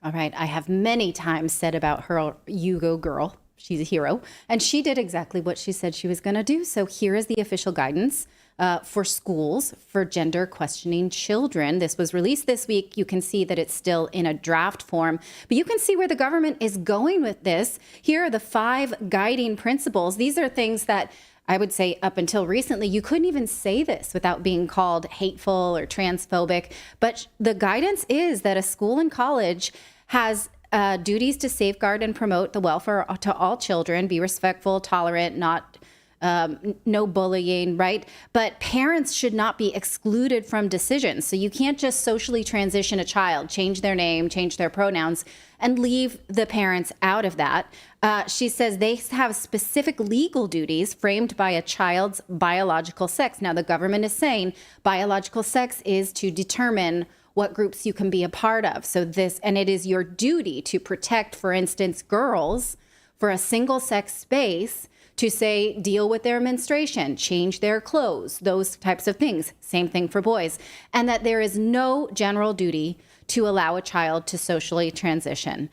All right. I have many times said about her, you go girl. She's a hero. And she did exactly what she said she was going to do. So here is the official guidance for schools for gender questioning children. This was released this week. You can see that it's still in a draft form, but you can see where the government is going with this. Here are the 5 guiding principles. These are things that I would say up until recently, you couldn't even say this without being called hateful or transphobic. But the guidance is that a school and college has duties to safeguard and promote the welfare to all children, be respectful, tolerant, no bullying, right? But parents should not be excluded from decisions. So you can't just socially transition a child, change their name, change their pronouns, and leave the parents out of that. She says they have specific legal duties framed by a child's biological sex. Now, the government is saying biological sex is to determine what groups you can be a part of. And it is your duty to protect, for instance, girls for a single sex space to say, deal with their menstruation, change their clothes, those types of things. Same thing for boys. And that there is no general duty to allow a child to socially transition.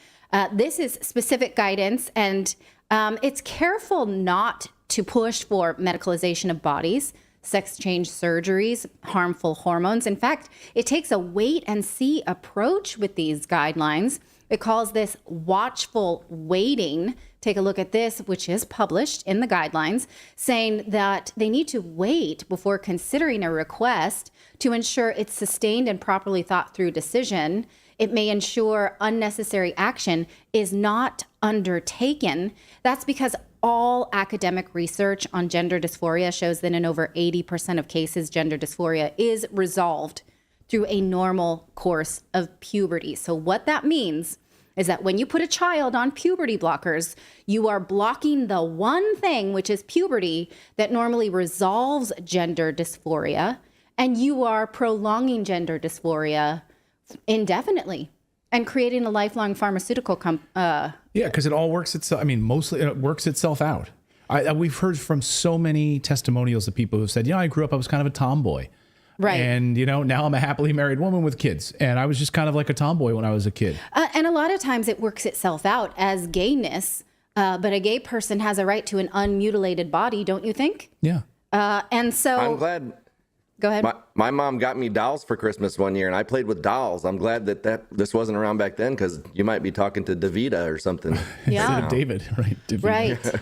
This is specific guidance, and it's careful not to push for medicalization of bodies, sex change surgeries, harmful hormones. In fact, it takes a wait and see approach with these guidelines It calls this watchful waiting. Take a look at this, which is published in the guidelines, saying that they need to wait before considering a request to ensure it's sustained and properly thought through decision. It may ensure unnecessary action is not undertaken. That's because all academic research on gender dysphoria shows that in over 80% of cases, gender dysphoria is resolved through a normal course of puberty. So what that means is that when you put a child on puberty blockers, you are blocking the one thing, which is puberty, that normally resolves gender dysphoria, and you are prolonging gender dysphoria indefinitely and creating a lifelong pharmaceutical Yeah, because it all works itself. I mean, mostly it works itself out. We've heard from so many testimonials of people who said, I grew up, I was kind of a tomboy. Right. And, now I'm a happily married woman with kids. And I was just kind of like a tomboy when I was a kid. And a lot of times it works itself out as gayness. But a gay person has a right to an unmutilated body, don't you think? Yeah. And so I'm glad. Go ahead. My mom got me dolls for Christmas one year, and I played with dolls. I'm glad that this wasn't around back then, because you might be talking to Davida or something. Yeah. David, right? Davida. Right.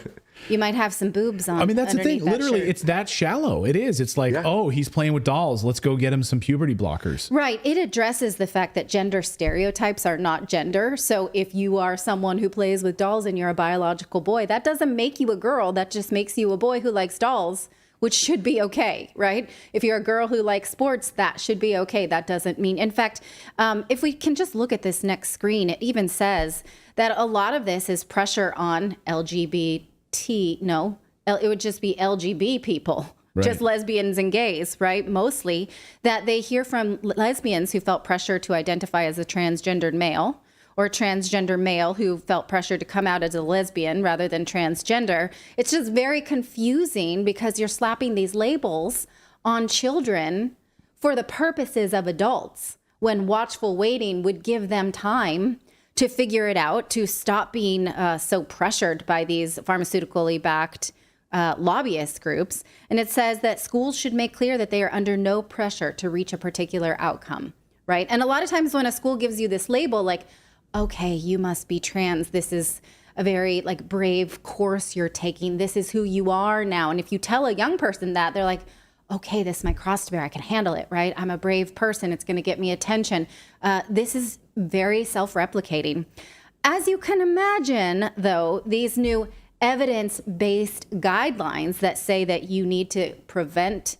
You might have some boobs on. I mean, that's the thing. Literally, shirt. it's that shallow. It is. It's like, oh, he's playing with dolls. Let's go get him some puberty blockers. Right. It addresses the fact that gender stereotypes are not gender. So if you are someone who plays with dolls and you're a biological boy, that doesn't make you a girl. That just makes you a boy who likes dolls, which should be okay, right? If you're a girl who likes sports, that should be okay. That doesn't mean, in fact, if we can just look at this next screen, it even says that a lot of this is pressure on it would just be LGB people, right. Just lesbians and gays, right? Mostly that they hear from lesbians who felt pressure to identify as a transgendered male, or a transgender male who felt pressure to come out as a lesbian rather than transgender. It's just very confusing because you're slapping these labels on children for the purposes of adults, when watchful waiting would give them time to figure it out, to stop being so pressured by these pharmaceutically backed lobbyist groups. And it says that schools should make clear that they are under no pressure to reach a particular outcome, right? And a lot of times when a school gives you this label, like, okay, you must be trans. This is a very brave course you're taking. This is who you are now. And if you tell a young person that, they're like, okay, this is my cross to bear. I can handle it, right? I'm a brave person. It's going to get me attention. This is very self-replicating. As you can imagine, though, these new evidence-based guidelines that say that you need to prevent,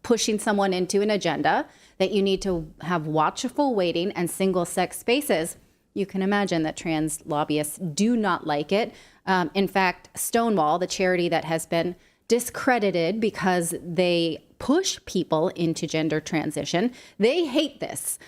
pushing someone into an agenda, that you need to have watchful waiting and single-sex spaces, you can imagine that trans lobbyists do not like it. In fact, Stonewall, the charity that has been discredited because they push people into gender transition, they hate this.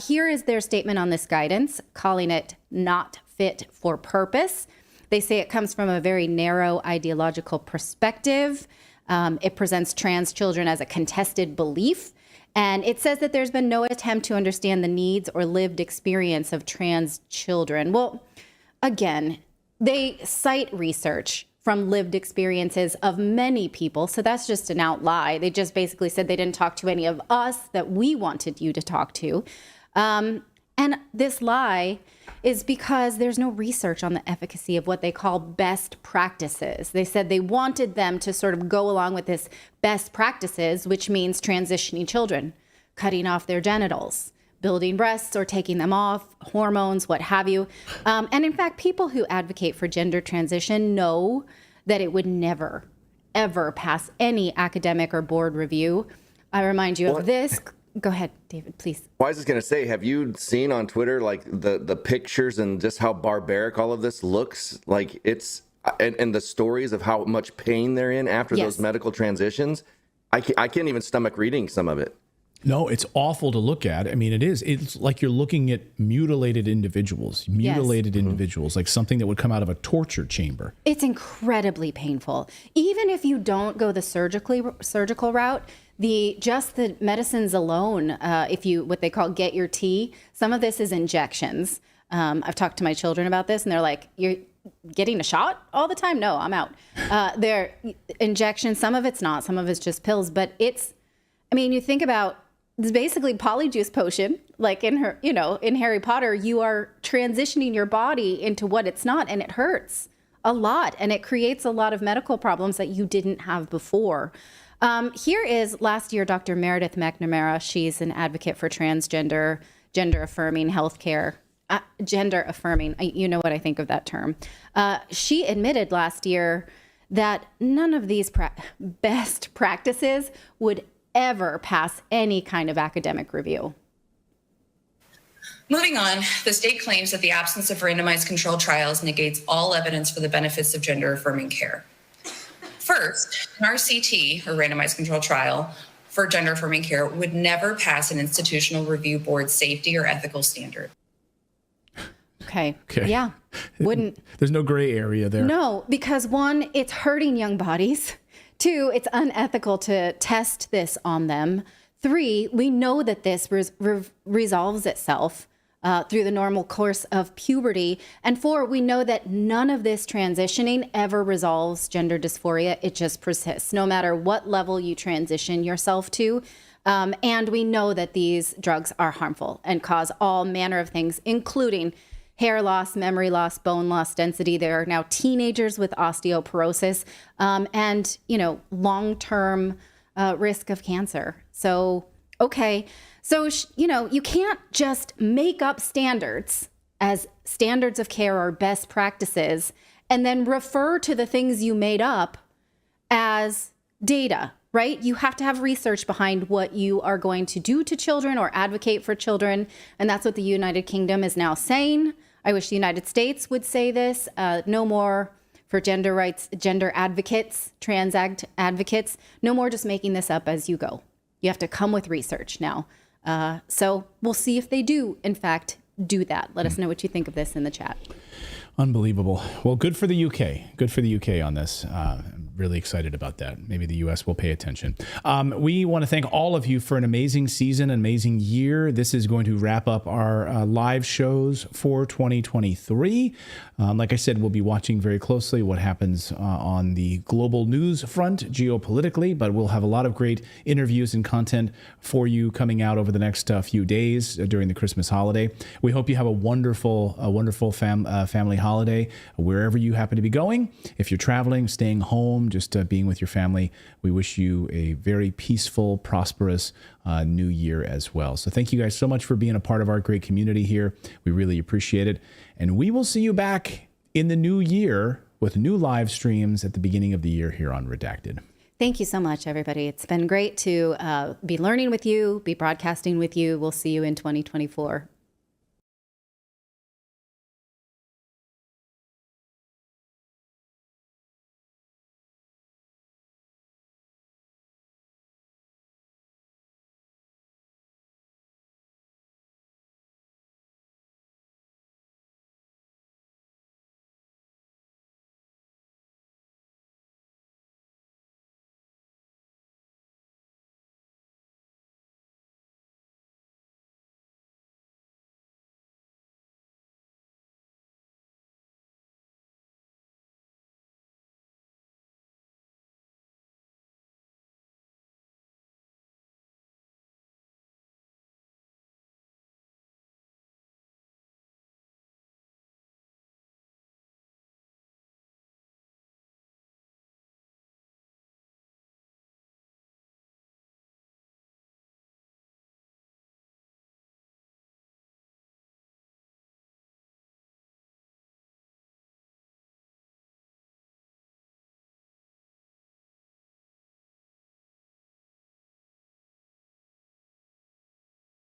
Here is their statement on this guidance, calling it not fit for purpose. They say it comes from a very narrow ideological perspective. It presents trans children as a contested belief. And it says that there's been no attempt to understand the needs or lived experience of trans children. Well, again, they cite research from lived experiences of many people. So that's just an outlie. They just basically said they didn't talk to any of us that we wanted you to talk to. And this lie is because there's no research on the efficacy of what they call best practices. They said they wanted them to sort of go along with this best practices, which means transitioning children, cutting off their genitals, building breasts or taking them off, hormones, what have you. And in fact, people who advocate for gender transition know that it would never, ever pass any academic or board review. I remind you of this. Go ahead, David, please. Well, I was just going to say, have you seen on Twitter, the pictures and just how barbaric all of this looks? Like it's, and the stories of how much pain they're in after those medical transitions. I can't even stomach reading some of it. No, it's awful to look at. I mean, it is. It's like you're looking at mutilated individuals, like something that would come out of a torture chamber. It's incredibly painful. Even if you don't go the surgical route, the medicines alone, what they call get your tea, some of this is injections. I've talked to my children about this and they're like, you're getting a shot all the time? No, I'm out. They're injections. Some of it's not, some of it's just pills, but you think about it's basically polyjuice potion, like in her, in Harry Potter. You are transitioning your body into what it's not, and it hurts a lot, and it creates a lot of medical problems that you didn't have before. Here is last year, Dr. Meredith McNamara. She's an advocate for transgender, gender-affirming healthcare. Gender-affirming, you know what I think of that term. She admitted last year that none of these best practices would ever pass any kind of academic review. Moving on, the state claims that the absence of randomized controlled trials negates all evidence for the benefits of gender-affirming care. First, an RCT, or randomized controlled trial, for gender-affirming care would never pass an institutional review board safety or ethical standard. Okay. Yeah, wouldn't. There's no gray area there. No, because one, it's hurting young bodies. 2, it's unethical to test this on them. 3, we know that this resolves itself through the normal course of puberty. And 4, we know that none of this transitioning ever resolves gender dysphoria. It just persists, no matter what level you transition yourself to. And we know that these drugs are harmful and cause all manner of things, including hair loss, memory loss, bone loss, density. There are now teenagers with osteoporosis and, long-term risk of cancer. So, okay. So, you can't just make up standards as standards of care or best practices and then refer to the things you made up as data, right? You have to have research behind what you are going to do to children or advocate for children. And that's what the United Kingdom is now saying. I wish the United States would say this. No more for gender rights, gender advocates, trans advocates. No more just making this up as you go. You have to come with research now. So we'll see if they do, in fact, do that. Let us know what you think of this in the chat. Unbelievable. Well, good for the UK. Good for the UK on this. I'm really excited about that. Maybe the US will pay attention. We want to thank all of you for an amazing season, an amazing year. This is going to wrap up our live shows for 2023. Like I said, we'll be watching very closely what happens on the global news front geopolitically, but we'll have a lot of great interviews and content for you coming out over the next few days during the Christmas holiday. We hope you have a wonderful family holiday wherever you happen to be going. If you're traveling, staying home, just being with your family, we wish you a very peaceful, prosperous new year as well. So thank you guys so much for being a part of our great community here. We really appreciate it. And we will see you back in the new year with new live streams at the beginning of the year here on Redacted. Thank you so much, everybody. It's been great to be learning with you, be broadcasting with you. We'll see you in 2024.